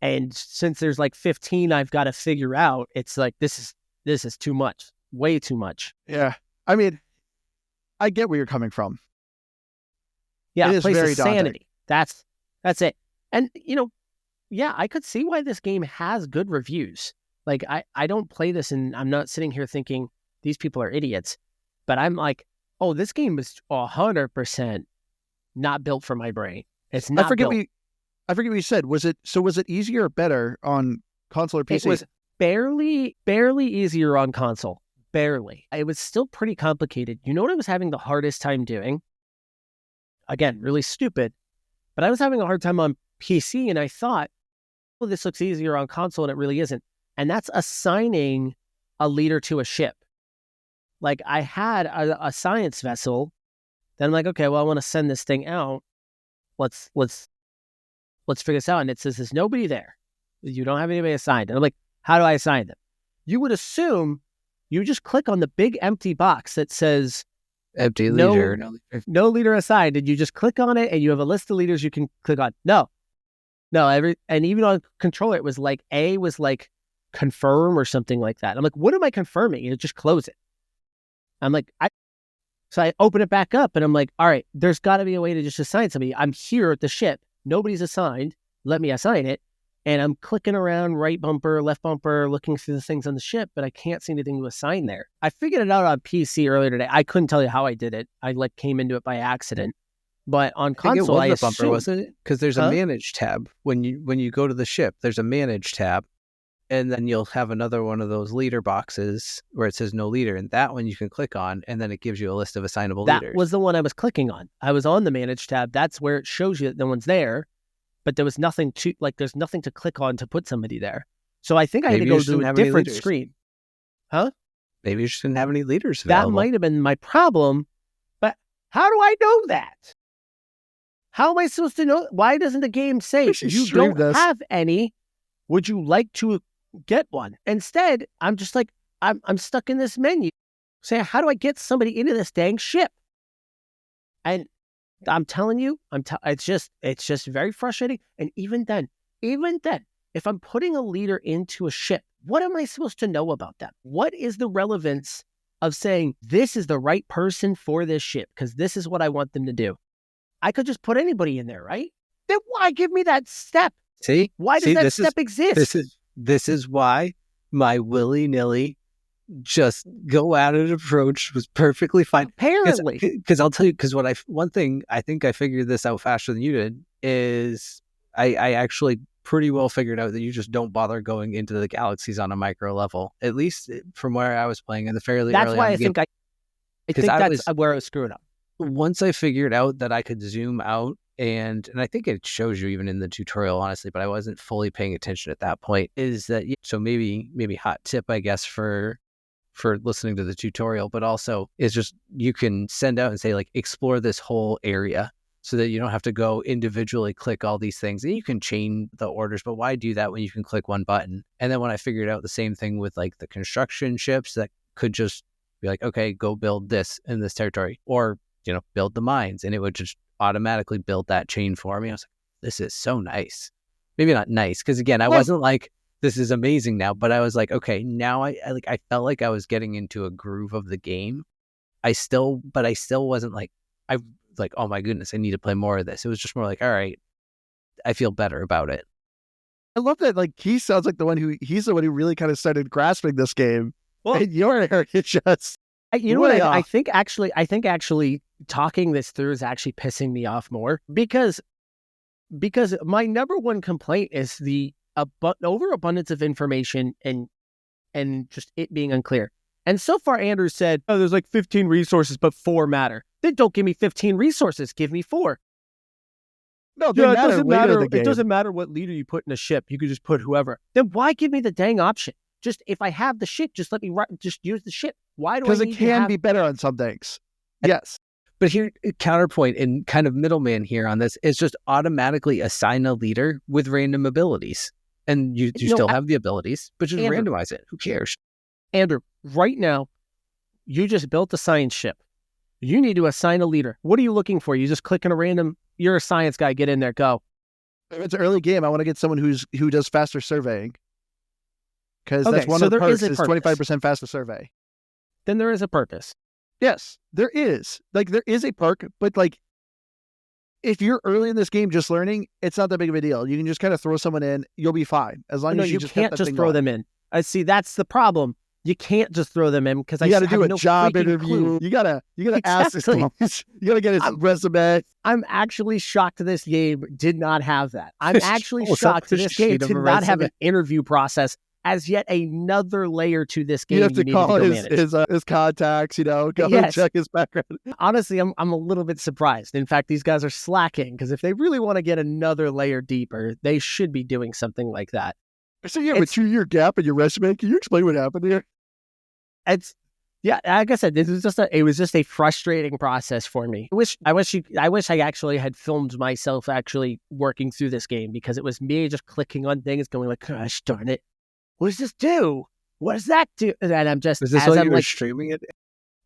And since there's like 15 I've got to figure out, it's like, this is too much, way too much. Yeah. I mean, I get where you're coming from. Yeah. It is very sanity. That's it. And you know, yeah, I could see why this game has good reviews. Like I don't play this and I'm not sitting here thinking these people are idiots, but I'm like, oh, this game is 100% not built for my brain. It's not I forget what you said. Was it easier or better on console or PC? It was barely easier on console. Barely. It was still pretty complicated. You know what I was having the hardest time doing? Again, really stupid. But I was having a hard time on PC and I thought, well, this looks easier on console and it really isn't. And that's assigning a leader to a ship. Like I had a science vessel. Then I'm like, okay, well, I want to send this thing out. Let's figure this out. And it says there's nobody there. You don't have anybody assigned. And I'm like, how do I assign them? You would assume you just click on the big empty box that says empty leader. No leader assigned. And you just click on it and you have a list of leaders you can click on. No, and even on controller, it was like A was like confirm or something like that. I'm like, what am I confirming? And just close it. I'm like, so I open it back up and I'm like, all right, there's got to be a way to just assign somebody. I'm here at the ship. Nobody's assigned. Let me assign it. And I'm clicking around right bumper, left bumper, looking through the things on the ship, but I can't see anything to assign there. I figured it out on PC earlier today. I couldn't tell you how I did it. I came into it by accident. But on console, I assumed... bumper, wasn't it? Because there's a manage tab. When you go to the ship, there's a manage tab. And then you'll have another one of those leader boxes where it says no leader. And that one you can click on, and then it gives you a list of assignable leaders. That was the one I was clicking on. I was on the manage tab. That's where it shows you that no one's there. But there was nothing there's nothing to click on to put somebody there. So I think I had to go to a different screen. Huh? Maybe you just didn't have any leaders available. That might have been my problem, but how do I know that? How am I supposed to know? Why doesn't the game say you don't have any? Would you like to get one? Instead, I'm just like, I'm stuck in this menu saying, how do I get somebody into this dang ship? And I'm telling you, it's just very frustrating. And even then, if I'm putting a leader into a ship, what am I supposed to know about them? What is the relevance of saying this is the right person for this ship? Because this is what I want them to do. I could just put anybody in there, right? Then why give me that step? See? Why does that step exist? This is why my willy-nilly just go at it approach was perfectly fine. Apparently. Because I'll tell you, because one thing I think I figured this out faster than you did is I actually pretty well figured out that you just don't bother going into the galaxies on a micro level, at least from where I was playing in the fairly That's early why on I think that's where I was screwing up. Once I figured out that I could zoom out, and I think it shows you even in the tutorial, honestly, but I wasn't fully paying attention at that point, is that, so maybe hot tip, I guess, for listening to the tutorial, but also is just you can send out and say, like, explore this whole area so that you don't have to go individually click all these things. And you can chain the orders, but why do that when you can click one button? And then when I figured out the same thing with like the construction ships that could just be like, okay, go build this in this territory, or, build the mines, and it would just automatically build that chain for me. I was like, this is so nice. Maybe not nice, because again, I wasn't like, this is amazing now, but I was like, okay, now I felt like I was getting into a groove of the game. I still wasn't like, oh my goodness, I need to play more of this. It was just more like, all right, I feel better about it. I love that, like, he sounds like he's the one who really kind of started grasping this game. Well, and your heritage just, I think actually talking this through is actually pissing me off more because my number one complaint is the overabundance of information and just it being unclear. And so far, Andrew said, oh, there's like 15 resources, but 4 matter. Then don't give me 15 resources. Give me 4. No, it doesn't matter. It doesn't matter what leader you put in a ship. You could just put whoever. Then why give me the dang option? Just if I have the ship, just let me just use the ship. Why do I need to have... Because it can be better on some things. Yes. But here, counterpoint and kind of middleman here on this is just automatically assign a leader with random abilities. And you still have the abilities, but just randomize it. Who cares? Andrew, right now, you just built a science ship. You need to assign a leader. What are you looking for? You just click on a random, you're a science guy, get in there, go. If it's an early game, I want to get someone who does faster surveying. Because that's one of the perks is 25% faster survey. Then there is a purpose. Yes, there is. Like, there is a perk, but like, if you're early in this game just learning, it's not that big of a deal. You can just kind of throw someone in, you'll be fine. As long as you just can't just throw them in. I see, that's the problem. You can't just throw them in because you got to do a job interview. You gotta ask this. You gotta get his resume. I'm actually shocked this game did not have that. I'm actually shocked this game did not have an interview process as yet another layer to this game. You have to call his contacts. Go and check his background. Honestly, I'm a little bit surprised. In fact, these guys are slacking because if they really want to get another layer deeper, they should be doing something like that. So you have a 2-year gap in your resume. Can you explain what happened here? Like I said, it was just a frustrating process for me. I wish I actually had filmed myself actually working through this game because it was me just clicking on things, going like, gosh darn it, what does this do? What does that do? And I'm just was this as why I'm you were like streaming it?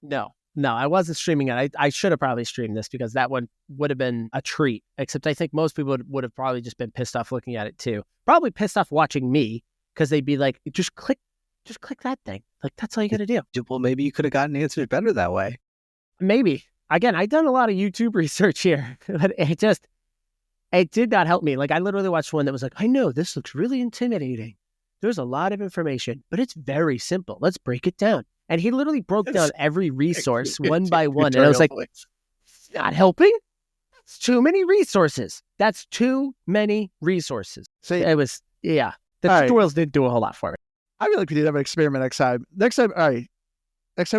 No, I wasn't streaming it. I should have probably streamed this because that one would have been a treat. Except I think most people would have probably just been pissed off looking at it too. Probably pissed off watching me because they'd be like, just click that thing. Like, that's all you got to do. Well, maybe you could have gotten answers better that way. Maybe. Again, I've done a lot of YouTube research here, but it did not help me. Like, I literally watched one that was like, I know this looks really intimidating. There's a lot of information, but it's very simple. Let's break it down. And he literally broke down every resource one by one. And I was like, it's not helping. That's too many resources. That's too many resources. So it was, the tutorials didn't do a whole lot for me. I feel like we need to have an experiment next time. Next time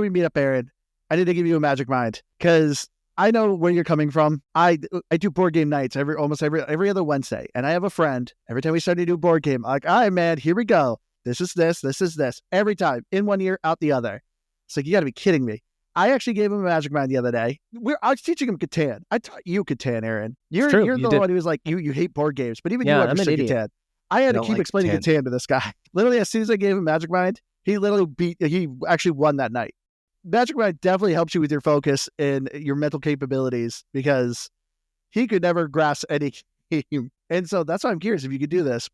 we meet up, Aaron, I need to give you a magic mind because I know where you're coming from. I do board game nights almost every other Wednesday, and I have a friend. Every time we start a new board game, I'm like, all right, man, here we go. This is this. This is this. Every time, in one ear, out the other. It's like, you got to be kidding me. I actually gave him a Magic Mind the other day. I was teaching him Catan. I taught you Catan, Aaron. You're the one who was like, you hate board games, but even you understood Catan. I had to keep explaining Catan to this guy. Literally, as soon as I gave him Magic Mind, he actually won that night. Magic Mind definitely helps you with your focus and your mental capabilities, because he could never grasp any game. And so that's why I'm curious if you could do this.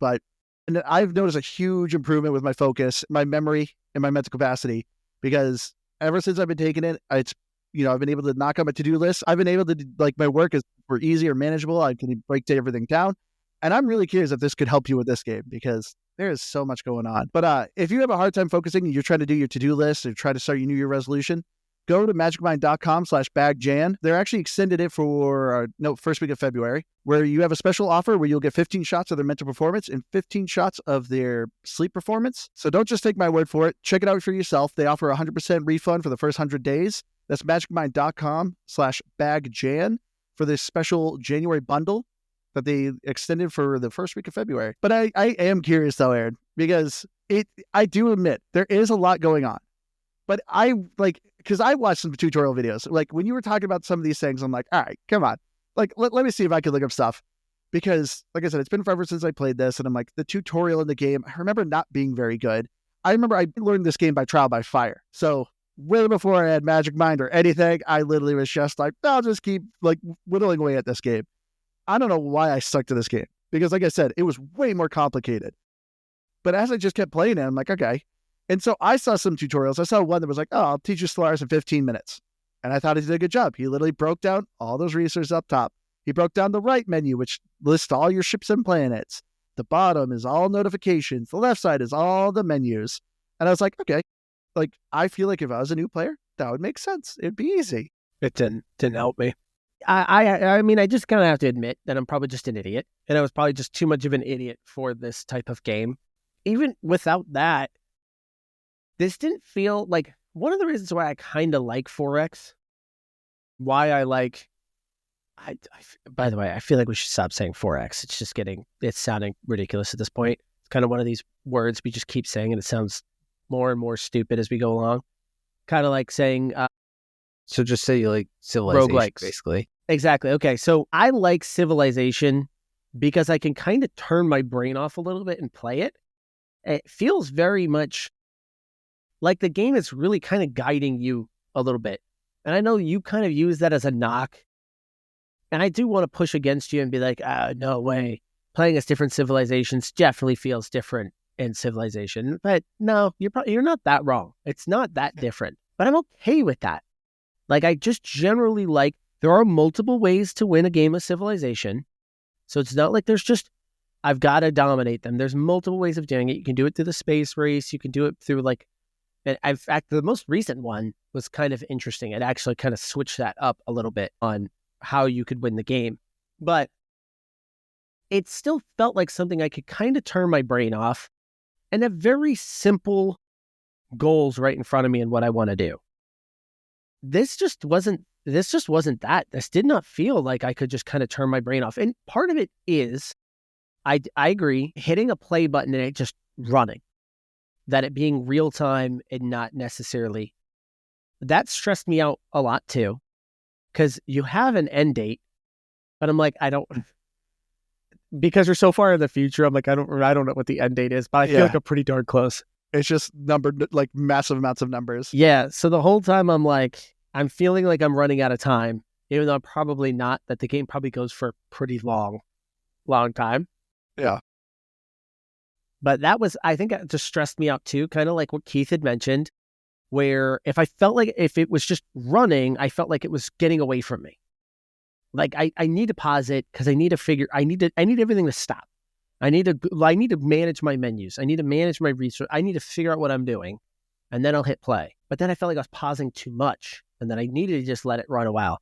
And I've noticed a huge improvement with my focus, my memory, and my mental capacity, because ever since I've been taking it, I've been able to knock out my to-do list. I've been able to, my work is more easy or manageable. I can break everything down. And I'm really curious if this could help you with this game, because there is so much going on. But if you have a hard time focusing and you're trying to do your to-do list or try to start your New Year resolution, go to magicmind.com/bagjan. They're actually extended it for first week of February, where you have a special offer where you'll get 15 shots of their mental performance and 15 shots of their sleep performance. So don't just take my word for it. Check it out for yourself. They offer 100% refund for the first 100 days. That's magicmind.com/bagjan for this special January bundle that they extended for the first week of February. But I am curious though, Aaron, because I do admit there is a lot going on. But because I watched some tutorial videos, like when you were talking about some of these things, I'm like, all right, come on. Like, let me see if I can look up stuff. Because like I said, it's been forever since I played this. And I'm like, the tutorial in the game, I remember not being very good. I remember I learned this game by trial by fire. So way before I had Magic Mind or anything, I literally was just like, I'll just keep whittling away at this game. I don't know why I stuck to this game, because like I said, it was way more complicated. But as I just kept playing it, I'm like, okay. And so I saw some tutorials. I saw one that was like, I'll teach you Stellaris in 15 minutes. And I thought he did a good job. He literally broke down all those resources up top. He broke down the right menu, which lists all your ships and planets. The bottom is all notifications. The left side is all the menus. And I was like, okay, I feel like if I was a new player, that would make sense. It'd be easy. It didn't help me. I mean, I just kind of have to admit that I'm probably just an idiot. And I was probably just too much of an idiot for this type of game. Even without that, this didn't feel like one of the reasons why I kind of like 4X. Why I like, by the way, I feel like we should stop saying 4X. It's sounding ridiculous at this point. It's kind of one of these words we just keep saying, and it sounds more and more stupid as we go along. Kind of like saying, so just say you like Civilization, roguelikes. basically. Exactly. Okay, so I like Civilization because I can kind of turn my brain off a little bit and play it. It feels very much like the game is really kind of guiding you a little bit. And I know you kind of use that as a knock. And I do want to push against you and be like, no way. Playing as different civilizations definitely feels different in Civilization. But no, you're not that wrong. It's not that different. But I'm okay with that. Like, I just generally there are multiple ways to win a game of Civilization. So it's not like there's just, I've got to dominate them. There's multiple ways of doing it. You can do it through the space race. You can do it through and in fact, the most recent one was kind of interesting. It actually kind of switched that up a little bit on how you could win the game. But it still felt like something I could kind of turn my brain off and have very simple goals right in front of me and what I want to do. This just wasn't that. This did not feel like I could just kind of turn my brain off. And part of it is, I agree, hitting a play button and it just running. That it being real time and not necessarily. That stressed me out a lot too. Because you have an end date, but I'm like, because you're so far in the future, I'm like, I don't know what the end date is, but I feel like I'm pretty darn close. It's just numbered, like massive amounts of numbers. Yeah. So the whole time I'm like, I'm feeling like I'm running out of time, even though I'm probably not, that the game probably goes for a pretty long time. Yeah. But that was, I think it just stressed me out too, kind of like what Keith had mentioned, where if it was just running, I felt like it was getting away from me. Like I need to pause it because I need everything to stop. I need to manage my menus. I need to manage my research. I need to figure out what I'm doing, and then I'll hit play. But then I felt like I was pausing too much, and then I needed to just let it run a while.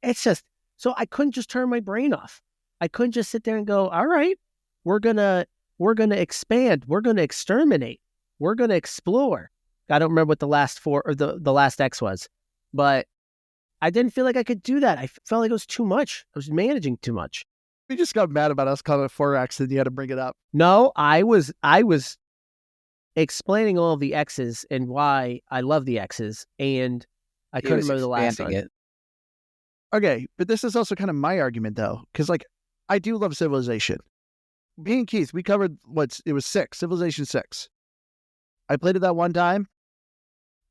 It's just, so I couldn't just turn my brain off. I couldn't just sit there and go, all right, we're gonna expand, we're gonna exterminate, we're gonna explore. I don't remember what the last 4 or the last X was, but I didn't feel like I could do that. I felt like it was too much. I was managing too much. You just got mad about us calling it 4X and you had to bring it up. No, I was explaining all of the X's and why I love the X's, and I couldn't remember the last one. Okay, but this is also kind of my argument, though, because, like, I do love Civilization. Me and Keith, we covered it was 6, Civilization 6. I played it that one time.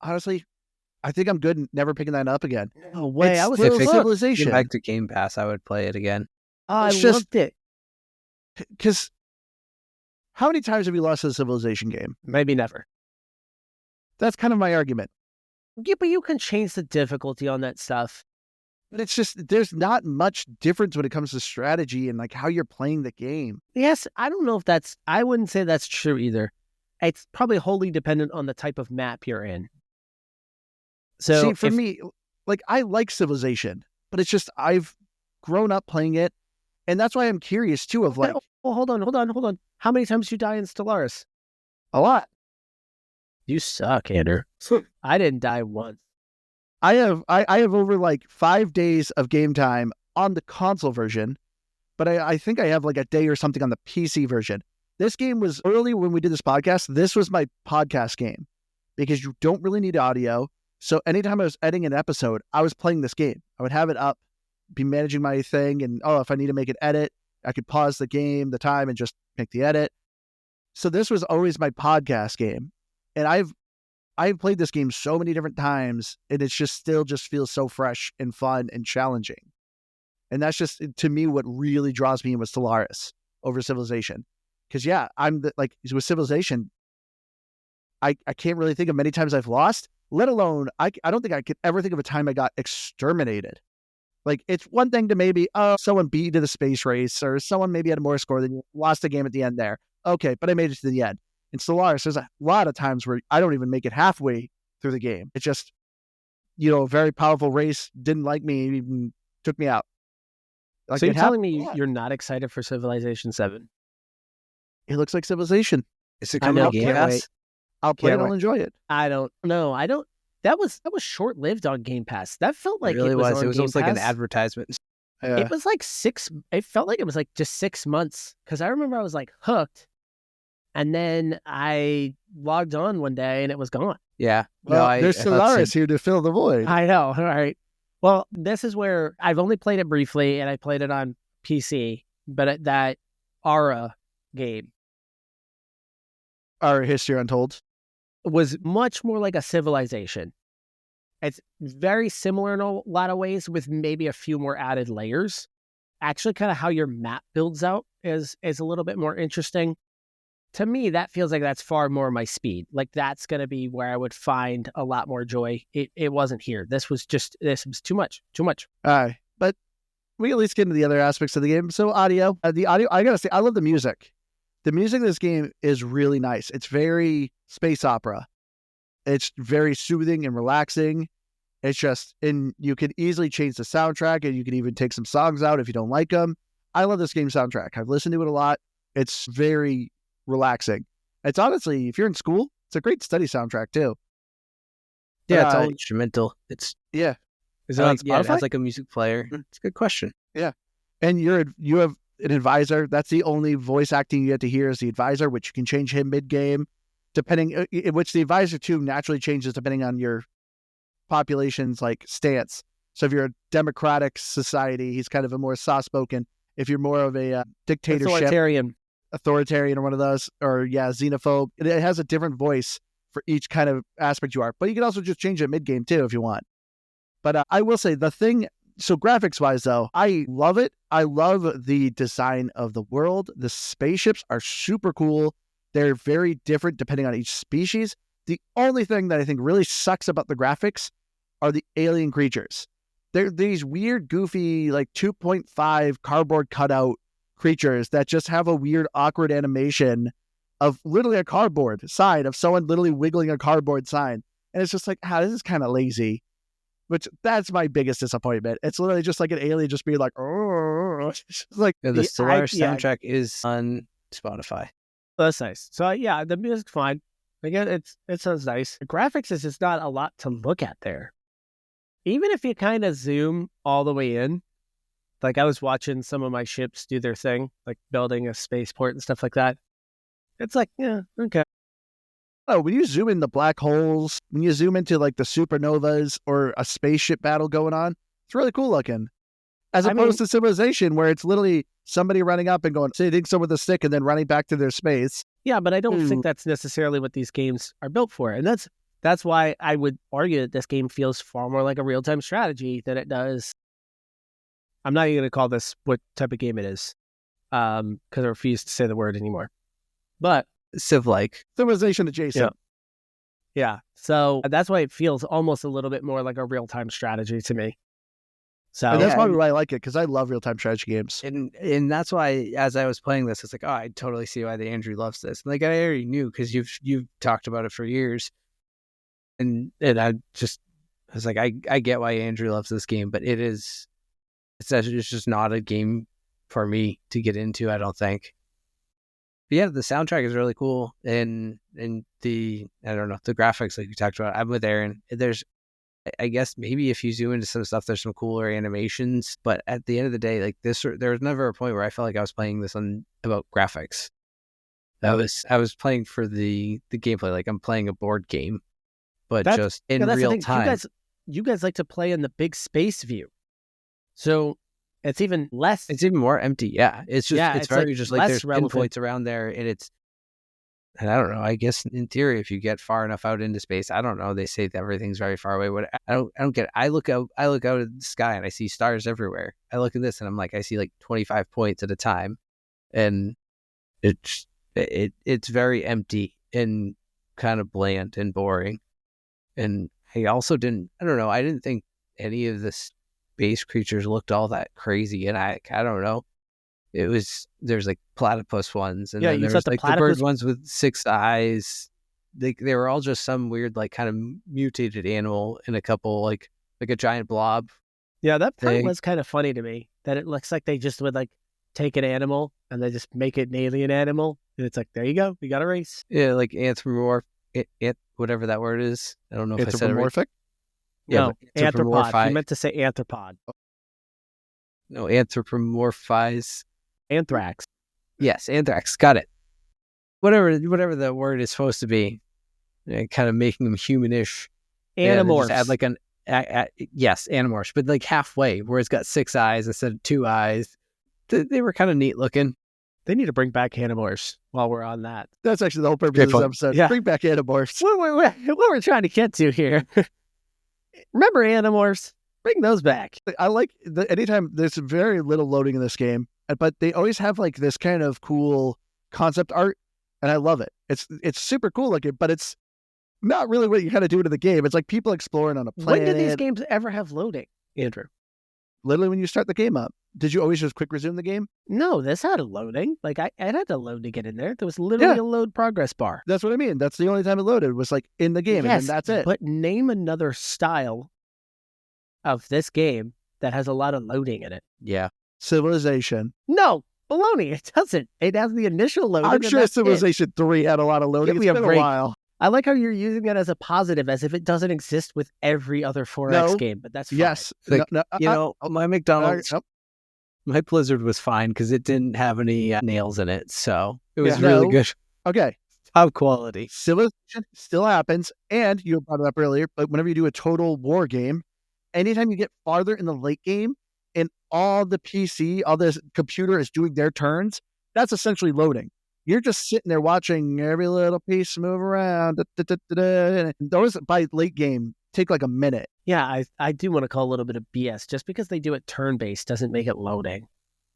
Honestly, I think I'm good never picking that up again. No way. I was still Civilization. Back to Game Pass, I would play it again. I loved it. Because how many times have you lost a Civilization game? Maybe never. That's kind of my argument. Yeah, but you can change the difficulty on that stuff. But it's just, there's not much difference when it comes to strategy and like how you're playing the game. Yes, I don't know if I wouldn't say that's true either. It's probably wholly dependent on the type of map you're in. So see, for me, like, I like Civilization, but it's just, I've grown up playing it. And that's why I'm curious too of like, oh, hold on. How many times did you die in Stellaris? A lot. You suck, Andrew. I didn't die once. I have over like 5 days of game time on the console version, but I think I have like a day or something on the PC version. This game was early when we did this podcast. This was my podcast game because you don't really need audio. So anytime I was editing an episode, I was playing this game. I would have it up, be managing my thing, and if I need to make an edit, I could pause the game, the time, and just make the edit. So this was always my podcast game. And I've played this game so many different times, and it's just still just feels so fresh and fun and challenging. And that's just, to me, what really draws me in with Stellaris over Civilization. Because, yeah, with Civilization, I can't really think of many times I've lost, let alone, I don't think I could ever think of a time I got exterminated. Like, it's one thing to maybe, someone beat you to the space race, or someone maybe had more score than you, lost the game at the end there. Okay, but I made it to the end. In Stellaris, there's a lot of times where I don't even make it halfway through the game. It's just, a very powerful race didn't like me, even took me out. Like, so you're telling me you're not excited for Civilization 7? It looks like Civilization. Is it coming to Game Pass? I'll play it. I'll enjoy it. I don't know. That was short-lived on Game Pass. That felt like it really was. It was almost like an advertisement. It was like it felt like it was like just 6 months, because I remember I was like hooked. And then I logged on one day and it was gone. Yeah. Well, there's Stellaris here to fill the void. I know. All right. Well, this is where I've only played it briefly, and I played it on PC, but that Ara game, Our History Untold, was much more like a Civilization. It's very similar in a lot of ways, with maybe a few more added layers. Actually, kind of how your map builds out is a little bit more interesting. To me, that feels like that's far more my speed. Like, that's going to be where I would find a lot more joy. It wasn't here. This was too much. All right. But we at least get into the other aspects of the game. So audio, I got to say, I love the music. The music in this game is really nice. It's very space opera. It's very soothing and relaxing. It's just, and you can easily change the soundtrack, and you can even take some songs out if you don't like them. I love this game soundtrack. I've listened to it a lot. It's very relaxing. It's honestly, if you're in school, it's a great study soundtrack too. Yeah, it's all instrumental. Is it on Spotify? Yeah, it has like a music player. It's a good question. Yeah. And you have an advisor. That's the only voice acting you get to hear is the advisor, which you can change him mid-game, depending, which the advisor too naturally changes depending on your population's like stance. So if you're a democratic society, he's kind of a more soft-spoken. If you're more of a dictatorship, authoritarian or one of those, or xenophobe, it has a different voice for each kind of aspect you are. But you can also just change it mid-game too if you want. But I will say so graphics wise though, I love it. I love the design of the world. The spaceships are super cool. They're very different depending on each species. The only thing that I think really sucks about the graphics are the alien creatures. They're these weird, goofy, like 2.5 cardboard cutout creatures that just have a weird, awkward animation of literally a cardboard sign of someone literally wiggling a cardboard sign. And it's just like, this is kind of lazy. Which, that's my biggest disappointment. It's literally just like an alien just being like, oh. It's like, the Stellaris soundtrack is on Spotify. That's nice. So yeah, the music's fine. Again, it sounds nice. The graphics is just not a lot to look at there. Even if you kind of zoom all the way in, like I was watching some of my ships do their thing, like building a spaceport and stuff like that. It's like, yeah, okay. Oh, when you zoom in the black holes, when you zoom into like the supernovas or a spaceship battle going on, it's really cool looking. As opposed to Civilization, where it's literally somebody running up and going, hitting someone with a stick and then running back to their space. Yeah, but I don't think that's necessarily what these games are built for. And that's why I would argue that this game feels far more like a real-time strategy than it does. I'm not even going to call this what type of game it is, because I refuse to say the word anymore. But Civ-like. Civilization adjacent. Yeah. So that's why it feels almost a little bit more like a real-time strategy to me. So and that's probably why I like it, because I love real-time strategy games. And that's why, as I was playing this, it's like, oh, I totally see why the Andrew loves this. Like, I already knew, because you've talked about it for years. And I was like, I get why Andrew loves this game, but it's just not a game for me to get into, I don't think. But yeah, the soundtrack is really cool. And the graphics, like you talked about, I'm with Aaron. I guess maybe if you zoom into some stuff, there's some cooler animations. But at the end of the day, like there was never a point where I felt like I was playing this about graphics. I was playing for the gameplay, like I'm playing a board game, but just in real time. You guys like to play in the big space view, so it's even less. It's even more empty. Yeah, it's very like, just like there's pinpoints around there, and I don't know. I guess in theory, if you get far enough out into space, I don't know. They say that everything's very far away. I don't get it. I look out at the sky and I see stars everywhere. I look at this and I'm like, I see like 25 points at a time, and it's very empty and kind of bland and boring. And I also didn't think any of the space creatures looked all that crazy. And I don't know. There's like platypus ones, and then there's like the bird ones with 6 eyes. They were all just some weird, like kind of mutated animal in a couple, like a giant blob. Yeah, that part was kind of funny to me, that it looks like they just would like take an animal and they just make it an alien animal. And it's like, there you go. We got a race. Yeah, like whatever that word is. I don't know if I said it right. Yeah, no, anthropod. You meant to say anthropod. No, anthropomorphize. Anthrax. Yes, anthrax. Got it. Whatever the word is supposed to be, kind of making them humanish. Animorphs. Add like yes, animorphs, but like halfway, where it's got 6 eyes instead of 2 eyes. They were kind of neat looking. They need to bring back Animorphs while we're on that. That's actually the whole purpose of this episode. Yeah. Bring back Animorphs. What we're trying to get to here. Remember Animorphs? Bring those back. I like anytime there's very little loading in this game, but they always have like this kind of cool concept art, and I love it. It's super cool looking, but it's not really what you kind of do to the game. It's like people exploring on a planet. When did these games ever have loading, Andrew? Literally when you start the game up. Did you always just quick resume the game? No, this had a loading. Like I had to load to get in there. There was literally a load progress bar. That's what I mean. That's the only time it loaded, was like in the game, and then that's it. But name another style of this game that has a lot of loading in it. Yeah. Civilization. No, baloney. It doesn't. It has the initial loading. I'm sure Civilization 3 had a lot of loading. It's been a while. I like how you're using it as a positive, as if it doesn't exist with every other 4X game, but that's fine. Yes. Like, my McDonald's... My Blizzard was fine because it didn't have any nails in it, so it was really good. Okay. Top quality. Civilization still happens, and you brought it up earlier, but whenever you do a total war game, anytime you get farther in the late game and all the computer is doing their turns, that's essentially loading. You're just sitting there watching every little piece move around. And those, by late game, take like a minute. Yeah, I do want to call a little bit of BS. Just because they do it turn-based doesn't make it loading.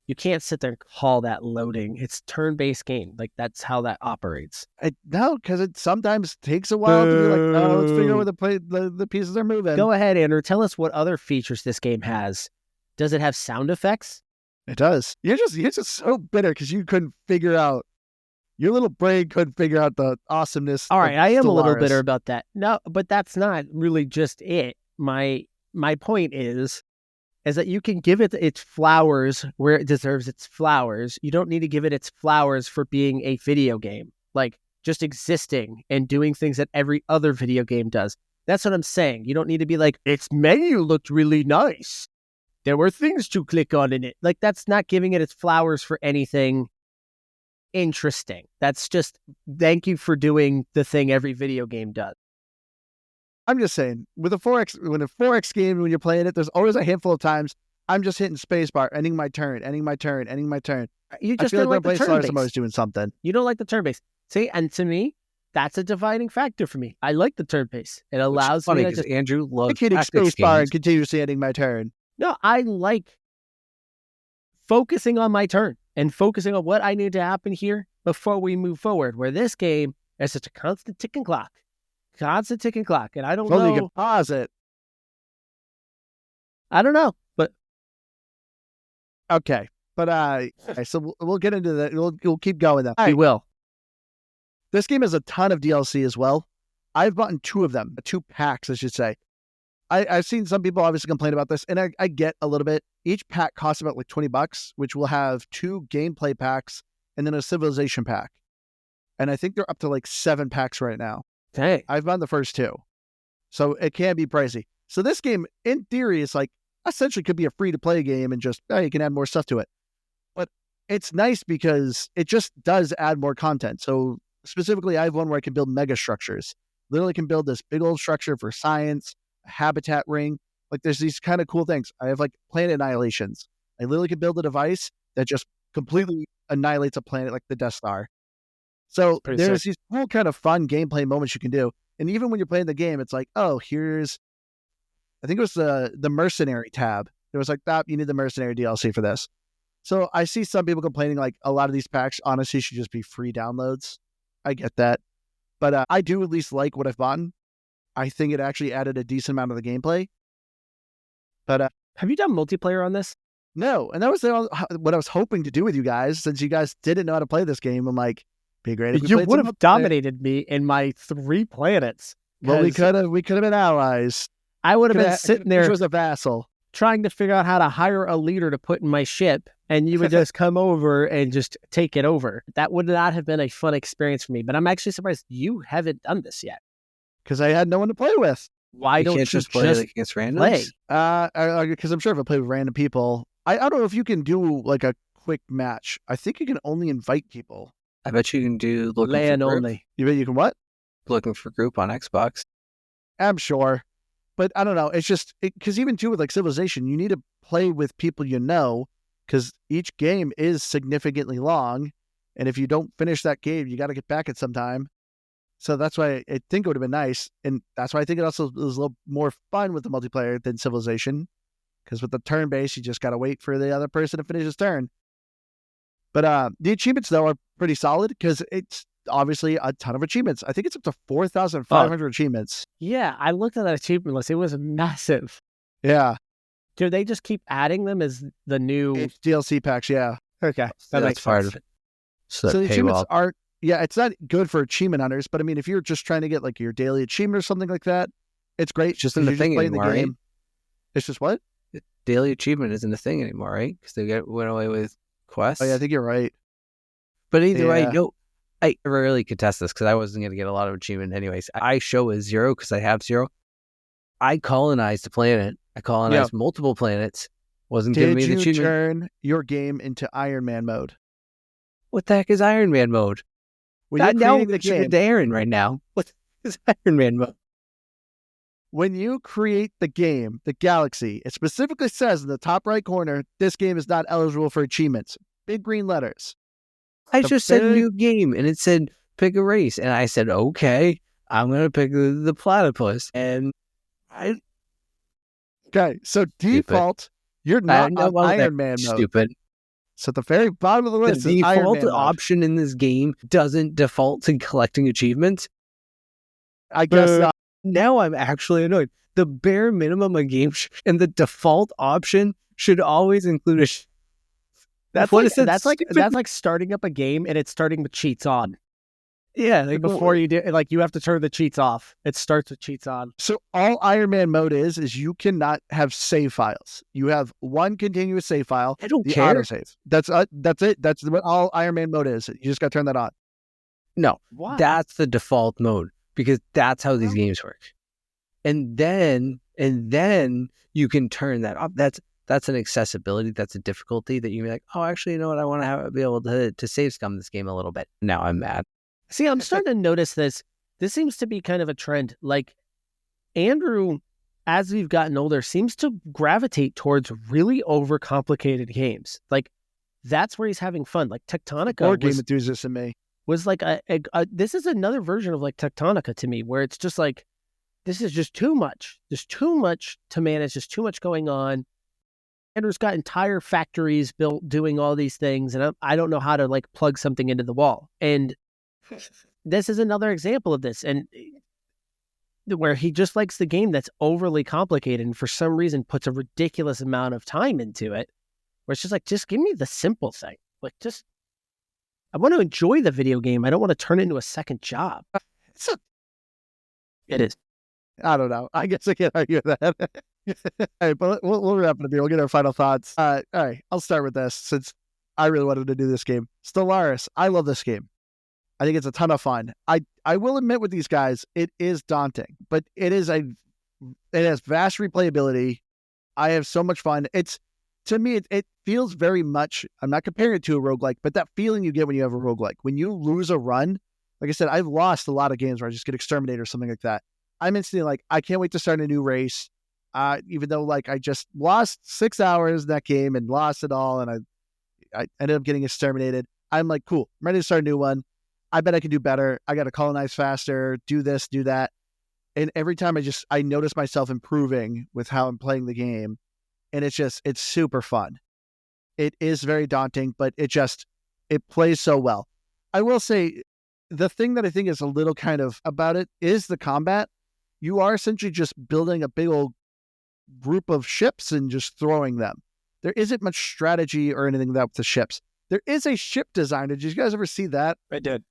You can't sit there and call that loading. It's turn-based game. Like, that's how that operates. No, because it sometimes takes a while to be like, oh, let's figure out where the pieces are moving. Go ahead, Andrew. Tell us what other features this game has. Does it have sound effects? It does. You're just so bitter because you couldn't figure out. Your little brain couldn't figure out the awesomeness. All right, I am a little bitter about that. No, but that's not really just it. My point is that you can give it its flowers where it deserves its flowers. You don't need to give it its flowers for being a video game, like just existing and doing things that every other video game does. That's what I'm saying. You don't need to be like, its menu looked really nice. There were things to click on in it. Like, that's not giving it its flowers for anything interesting. That's just thank you for doing the thing every video game does. I'm just saying, with a 4X game, when you're playing it, there's always a handful of times I'm just hitting spacebar, ending my turn. You just don't like the turn-based. I'm always doing something. You don't like the turn-based. See, and to me, that's a dividing factor for me. I like the turn-based. It allows me to just... Andrew loves hitting spacebar and continuously ending my turn. No, I like focusing on my turn and focusing on what I need to happen here before we move forward, where this game is just a constant ticking clock. And I don't know. You can pause it. I don't know, but okay. But so we'll get into that. We'll keep going though. We will. This game has a ton of DLC as well. I've bought 2 of them, 2 packs, I should say. I've seen some people obviously complain about this, and I get a little bit. Each pack costs about like $20, which will have 2 gameplay packs and then a civilization pack. And I think they're up to like 7 packs right now. Dang. I've bought the first 2. So it can be pricey. So this game, in theory, is like essentially could be a free-to-play game and just, you can add more stuff to it. But it's nice because it just does add more content. So specifically, I have one where I can build mega structures. Literally can build this big old structure for science, a habitat ring. Like there's these kind of cool things. I have like planet annihilations. I literally can build a device that just completely annihilates a planet like the Death Star. So there's these cool kind of fun gameplay moments you can do. And even when you're playing the game, it's like, oh, here's, I think it was the mercenary tab. It was like, you need the mercenary DLC for this. So I see some people complaining like a lot of these packs honestly should just be free downloads. I get that. But I do at least like what I've bought. I think it actually added a decent amount of the gameplay. But have you done multiplayer on this? No. And that was what I was hoping to do with you guys, since you guys didn't know how to play this game. I'm like, be great if we you would have dominated me in my 3 planets. Well, we could have been allies. I would have been sitting there as a vassal, trying to figure out how to hire a leader to put in my ship, and you would just come over and just take it over. That would not have been a fun experience for me. But I'm actually surprised you haven't done this yet. Because I had no one to play with. Why don't you just play like against randoms? Because I'm sure if I play with random people, I don't know if you can do like a quick match. I think you can only invite people. I bet you can do LAN only. You bet you can what? Looking for group on Xbox. I'm sure. But I don't know. It's just, because even too with like Civilization, you need to play with people you know, because each game is significantly long. And if you don't finish that game, you got to get back at some time. So that's why I think it would have been nice. And that's why I think it also was a little more fun with the multiplayer than Civilization. Because with the turn-based, you just got to wait for the other person to finish his turn. But the achievements, though, are pretty solid because it's obviously a ton of achievements. I think it's up to 4,500 achievements. Yeah, I looked at that achievement list. It was massive. Yeah. Do they just keep adding them as the new DLC packs? Yeah. Okay. That's part of it. So the achievements aren't, it's not good for achievement hunters, but I mean, if you're just trying to get like your daily achievement or something like that, it's great. It's just in the thing anymore, right? It's just what? Daily achievement isn't a thing anymore, right? Because they went away with quests. Oh, yeah, I think you're right. But either way, I rarely contest this because I wasn't going to get a lot of achievement anyways. I show a 0 because I have 0. I colonized a planet. I colonized multiple planets. Wasn't giving me the achievement. Did you turn your game into Iron Man mode? What the heck is Iron Man mode? When you're creating the game, Aaron right now. What is Iron Man mode? When you create the game, the Galaxy, it specifically says in the top right corner, this game is not eligible for achievements. Big green letters. I just said new game, and it said pick a race. And I said, okay, I'm going to pick the platypus. And Okay, so default, you're not on Iron Man mode. Stupid. So at the very bottom of the list the is Iron Man default option in this game doesn't default to collecting achievements. I guess not. Now I'm actually annoyed. The bare minimum a game and the default option should always include a. That's like starting up a game and it's starting with cheats on. Yeah, like before you do, like you have to turn the cheats off. It starts with cheats on. So all Iron Man mode is you cannot have save files. You have one continuous save file. I don't care. Autosave. That's it. That's what all Iron Man mode is. You just got to turn that on. No, that's the default mode because that's how these games work. And then you can turn that off. that's an accessibility, that's a difficulty that you be like, oh, actually, you know what? I want to be able to save scum this game a little bit. Now I'm mad. See, I'm starting to notice this. This seems to be kind of a trend. Like Andrew, as we've gotten older, seems to gravitate towards really overcomplicated games. Like that's where he's having fun. Like Tectonica Board game enthusiast in me was like this is another version of like Tectonica to me, where it's just like, this is just too much. There's too much to manage. There's too much going on. Andrew's got entire factories built doing all these things, and I don't know how to like plug something into the wall. And this is another example of this, and where he just likes the game that's overly complicated and for some reason puts a ridiculous amount of time into it, where it's just like, just give me the simple thing. Like, just, I want to enjoy the video game. I don't want to turn it into a second job. It is. I don't know. I guess I can't argue that. All right, but we'll wrap it up here. We'll get our final thoughts. All right, I'll start with this since I really wanted to do this game. Stellaris. I love this game. I think it's a ton of fun. I will admit with these guys, it is daunting, but it has vast replayability. I have so much fun. To me, it feels very much, I'm not comparing it to a roguelike, but that feeling you get when you have a roguelike. When you lose a run, like I said, I've lost a lot of games where I just get exterminated or something like that. I'm instantly like, I can't wait to start a new race. Even though like I just lost 6 hours in that game and lost it all, and I ended up getting exterminated. I'm like, cool, I'm ready to start a new one. I bet I can do better. I got to colonize faster, do this, do that. And every time I notice myself improving with how I'm playing the game. And it's super fun. It is very daunting, but it plays so well. I will say the thing that I think is a little kind of about it is the combat. You are essentially just building a big old group of ships and just throwing them. There isn't much strategy or anything with the ships. There is a ship designer. Did you guys ever see that? I did.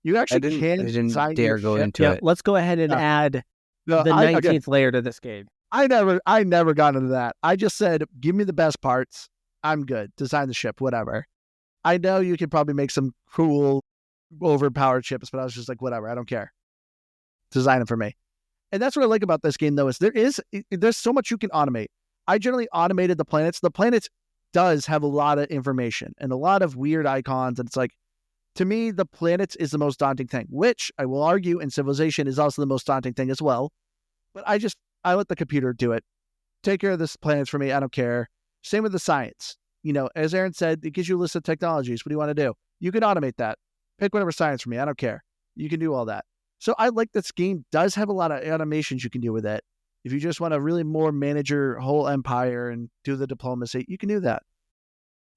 You actually can didn't design dare your go ship. into it. Let's go ahead and add the 19th layer to this game. I never got into that. I just said, give me the best parts. I'm good. Design the ship, whatever. I know you could probably make some cool, overpowered ships, but I was just like, whatever. I don't care. Design it for me. And that's what I like about this game, though, is there's so much you can automate. I generally automated the planets. The planets does have a lot of information and a lot of weird icons. And it's like, to me, the planets is the most daunting thing, which I will argue in Civilization is also the most daunting thing as well. But I let the computer do it. Take care of this planets for me. I don't care. Same with the science. You know, as Aaron said, it gives you a list of technologies. What do you want to do? You can automate that. Pick whatever science for me. I don't care. You can do all that. So I like this game does have a lot of animations you can do with it. If you just want to really more manage your whole empire and do the diplomacy, you can do that.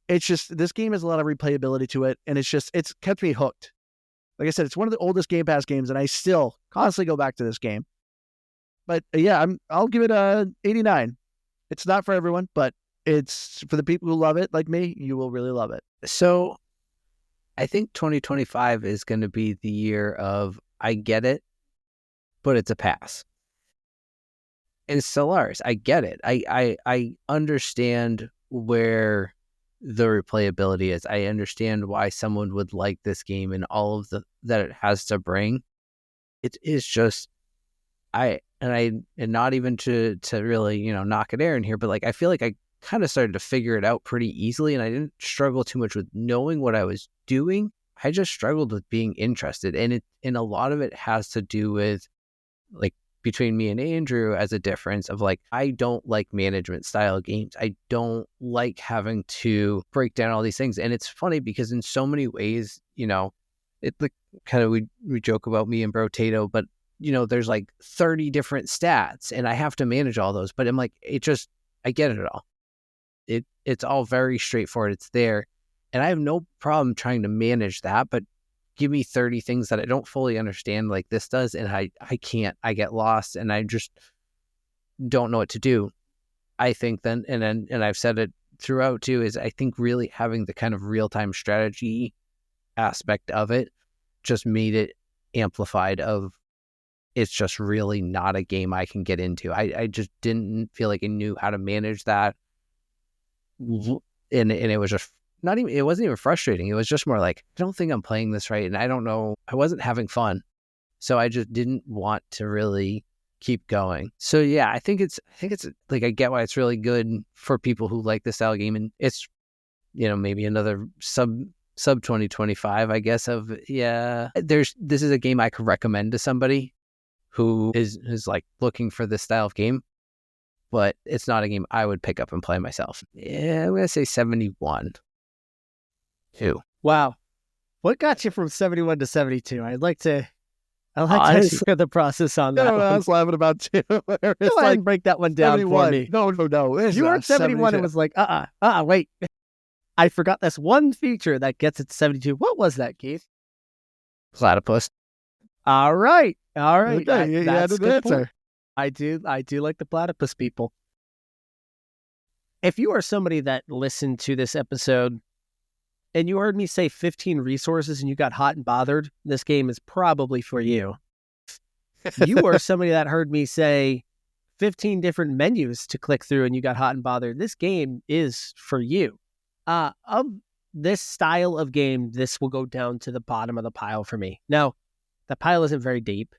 It's just, this game has a lot of replayability to it. And it's kept me hooked. Like I said, it's one of the oldest Game Pass games, and I still constantly go back to this game. But yeah, I'll give it a 89. It's not for everyone, but it's for the people who love it, like me. You will really love it. So I think 2025 is going to be the year of, I get it, but it's a pass. And Stellaris, I get it. I understand where the replayability is. I understand why someone would like this game and all of that it has to bring. It is just, and not even to really, knock it Aaron here, but like, I feel like I kind of started to figure it out pretty easily, and I didn't struggle too much with knowing what I was doing. I just struggled with being interested. And a lot of it has to do with, like, between me and Andrew as a difference of like, I don't like management style games. I don't like having to break down all these things. And it's funny because in so many ways, it like kind of, we joke about me and Brotato, but there's like 30 different stats and I have to manage all those, but I'm like, I get it all. It's all very straightforward. It's there. And I have no problem trying to manage that, but give me 30 things that I don't fully understand like this does, and I can't. I get lost and I just don't know what to do. I think then, and I've said it throughout too, is I think really having the kind of real-time strategy aspect of it just made it amplified of, it's just really not a game I can get into. I just didn't feel like I knew how to manage that. And it was just it wasn't even frustrating. It was just more like, I don't think I'm playing this right. And I don't know, I wasn't having fun. So I just didn't want to really keep going. So yeah, I think it's like, I get why it's really good for people who like the style game, and it's, maybe another sub 2025, I guess, this is a game I could recommend to somebody who is like looking for this style of game, but it's not a game I would pick up and play myself. Yeah, I'm gonna say 71. 2. Wow. What got you from 71 to 72? I'd like to hear the process on that. I was laughing about 2. Go ahead and break that one down for me. No. You were at 71 and was like, wait. I forgot this one feature that gets it to 72. What was that, Keith? Platypus. All right. Okay, you had an answer. Point. I do like the platypus people. If you are somebody that listened to this episode and you heard me say 15 resources and you got hot and bothered, this game is probably for you. You are somebody that heard me say 15 different menus to click through and you got hot and bothered, this game is for you. Of this style of game, this will go down to the bottom of the pile for me. Now, the pile isn't very deep.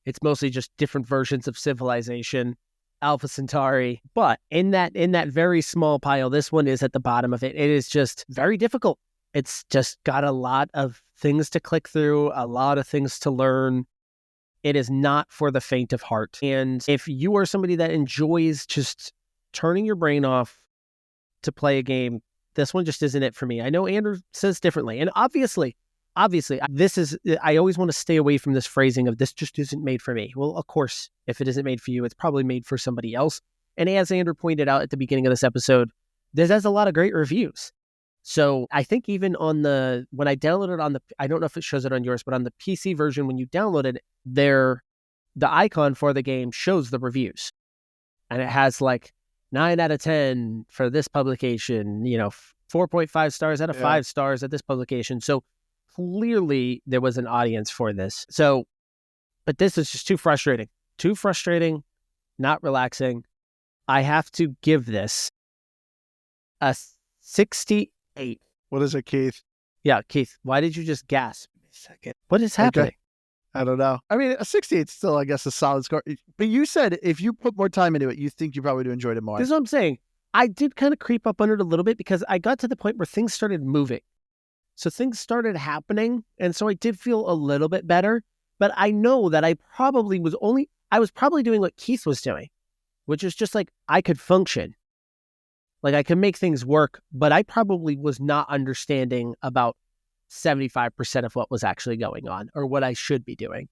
It's mostly just different versions of Civilization, Alpha Centauri. But in that very small pile, this one is at the bottom of it. It is just very difficult. It's just got a lot of things to click through, a lot of things to learn. It is not for the faint of heart. And if you are somebody that enjoys just turning your brain off to play a game, this one just isn't it for me. I know Andrew says differently. And obviously, I always want to stay away from this phrasing of this just isn't made for me. Well, of course, if it isn't made for you, it's probably made for somebody else. And as Andrew pointed out at the beginning of this episode, this has a lot of great reviews. So I think even when I downloaded I don't know if it shows it on yours, but on the PC version, when you download it, the icon for the game shows the reviews. And it has like 9 out of 10 for this publication, 4.5 stars out of 5 stars at this publication. So clearly there was an audience for this. So, but this is just too frustrating, not relaxing. I have to give this a 68. What is it, Keith? Yeah, Keith, why did you just gasp? A second. What is happening? Okay. I don't know. I mean, a 68 is still, I guess, a solid score. But you said if you put more time into it, you think you probably would have enjoyed it more. This is what I'm saying. I did kind of creep up under it a little bit because I got to the point where things started moving. So things started happening. And so I did feel a little bit better. But I know that I was probably doing what Keith was doing, which is just like I could function. Like I could make things work, but I probably was not understanding about 75% of what was actually going on or what I should be doing.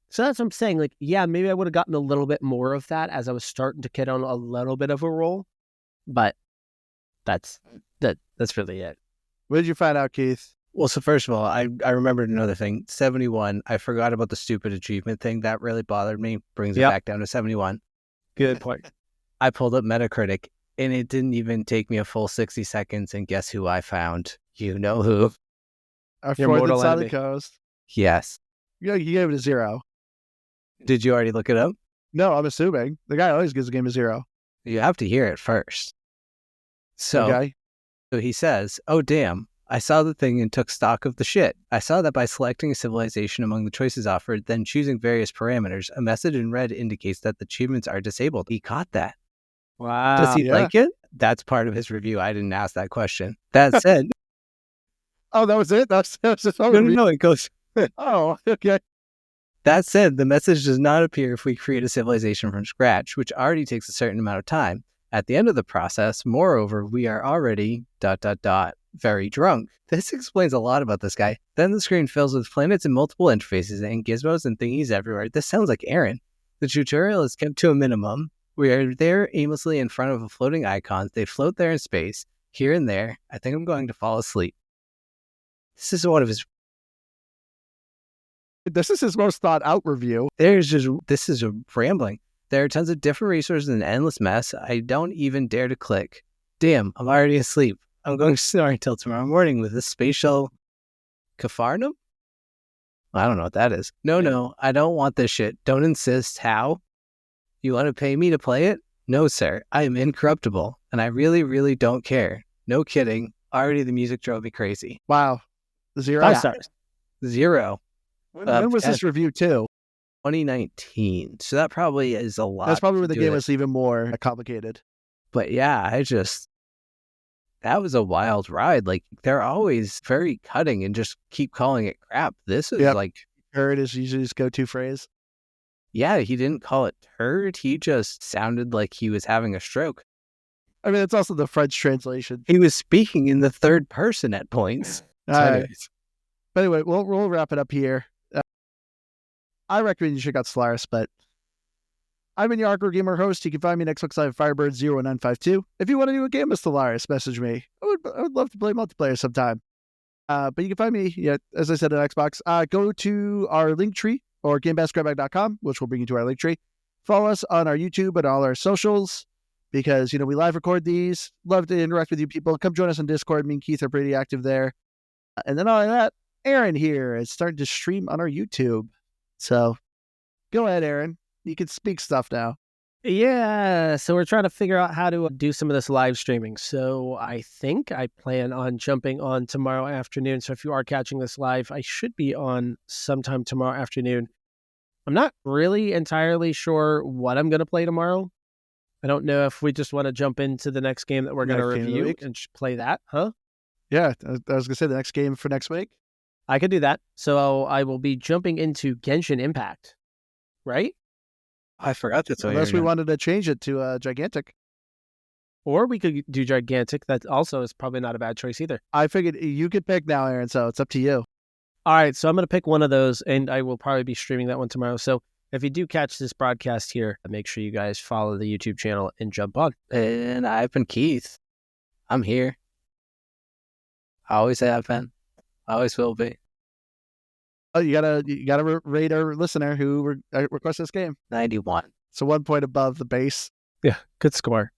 So that's what I'm saying. Like, yeah, maybe I would have gotten a little bit more of that as I was starting to get on a little bit of a roll. But that's really it. What did you find out, Keith? Well, so first of all, I remembered another thing. 71, I forgot about the stupid achievement thing. That really bothered me. Brings it back down to 71. Good point. I pulled up Metacritic, and it didn't even take me a full 60 seconds. And guess who I found? You know who? Our fourth side of the coast. Yes. You gave it a 0. Did you already look it up? No, I'm assuming. The guy always gives a game a 0. You have to hear it first. So he says, "Oh, damn. I saw the thing and took stock of the shit. I saw that by selecting a civilization among the choices offered, then choosing various parameters, a message in red indicates that the achievements are disabled." He caught that. Wow. Does he like it? That's part of his review. I didn't ask that question. That said... Oh, that was it? That's just No, it goes... Oh, okay. That said, the message does not appear if we create a civilization from scratch, which already takes a certain amount of time. At the end of the process, moreover, we are already... very drunk. This explains a lot about this guy. Then the screen fills with planets and multiple interfaces and gizmos and thingies everywhere. This sounds like Aaron. The tutorial is kept to a minimum. We are there aimlessly in front of a floating icons. They float there in space, here and there. I think I'm going to fall asleep. This is his most thought out review. This is a rambling. There are tons of different resources and endless mess. I don't even dare to click. Damn, I'm already asleep. I'm going to snore until tomorrow morning with a spatial Capharnaum? I don't know what that is. No, I don't want this shit. Don't insist. How? You want to pay me to play it? No, sir. I am incorruptible, and I really, really don't care. No kidding. Already the music drove me crazy. Wow. 0? 5 stars. 0. When was this review too? 2019. So that probably is a lot. That's probably where the game was even more complicated. But yeah, that was a wild ride. Like, they're always very cutting and just keep calling it crap. This is like... Turd is usually his go-to phrase. Yeah, he didn't call it turd. He just sounded like he was having a stroke. I mean, it's also the French translation. He was speaking in the third person at points. But anyway, we'll wrap it up here. I recommend you check out Stellaris, but I've been your Hardcore Gamer host. You can find me on Xbox Live Firebird0952. If you want to do a game of Stellaris, message me. I would love to play multiplayer sometime. But you can find me, as I said, on Xbox. Go to our link tree or GameBaskGrabBag.com, which will bring you to our link tree. Follow us on our YouTube and all our socials because, we live record these. Love to interact with you people. Come join us on Discord. Me and Keith are pretty active there. And then all of that, Aaron here is starting to stream on our YouTube. So go ahead, Aaron. You can speak stuff now. Yeah, so we're trying to figure out how to do some of this live streaming. So I think I plan on jumping on tomorrow afternoon. So if you are catching this live, I should be on sometime tomorrow afternoon. I'm not really entirely sure what I'm going to play tomorrow. I don't know if we just want to jump into the next game that we're going to review and play that, huh? Yeah, I was going to say the next game for next week. I could do that. So I will be jumping into Genshin Impact, right? I forgot that's unless we wanted to change it to Gigantic. Or we could do Gigantic. That also is probably not a bad choice either. I figured you could pick now, Aaron, so it's up to you. All right, so I'm going to pick one of those, and I will probably be streaming that one tomorrow. So if you do catch this broadcast here, make sure you guys follow the YouTube channel and jump on. And I've been Keith. I'm here. I always have been. I always will be. Oh, you gotta rate our listener who requested this game. 91. So 1 point above the base. Yeah, good score.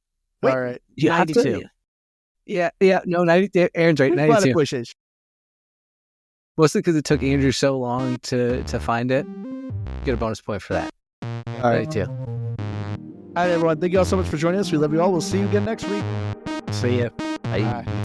Wait, all right. 92. Yeah. No, 90. Aaron's right. 92. Mostly because it took Andrew so long to find it. Get a bonus point for that. All right. 92. All right, everyone. Thank you all so much for joining us. We love you all. We'll see you again next week. See ya. Bye.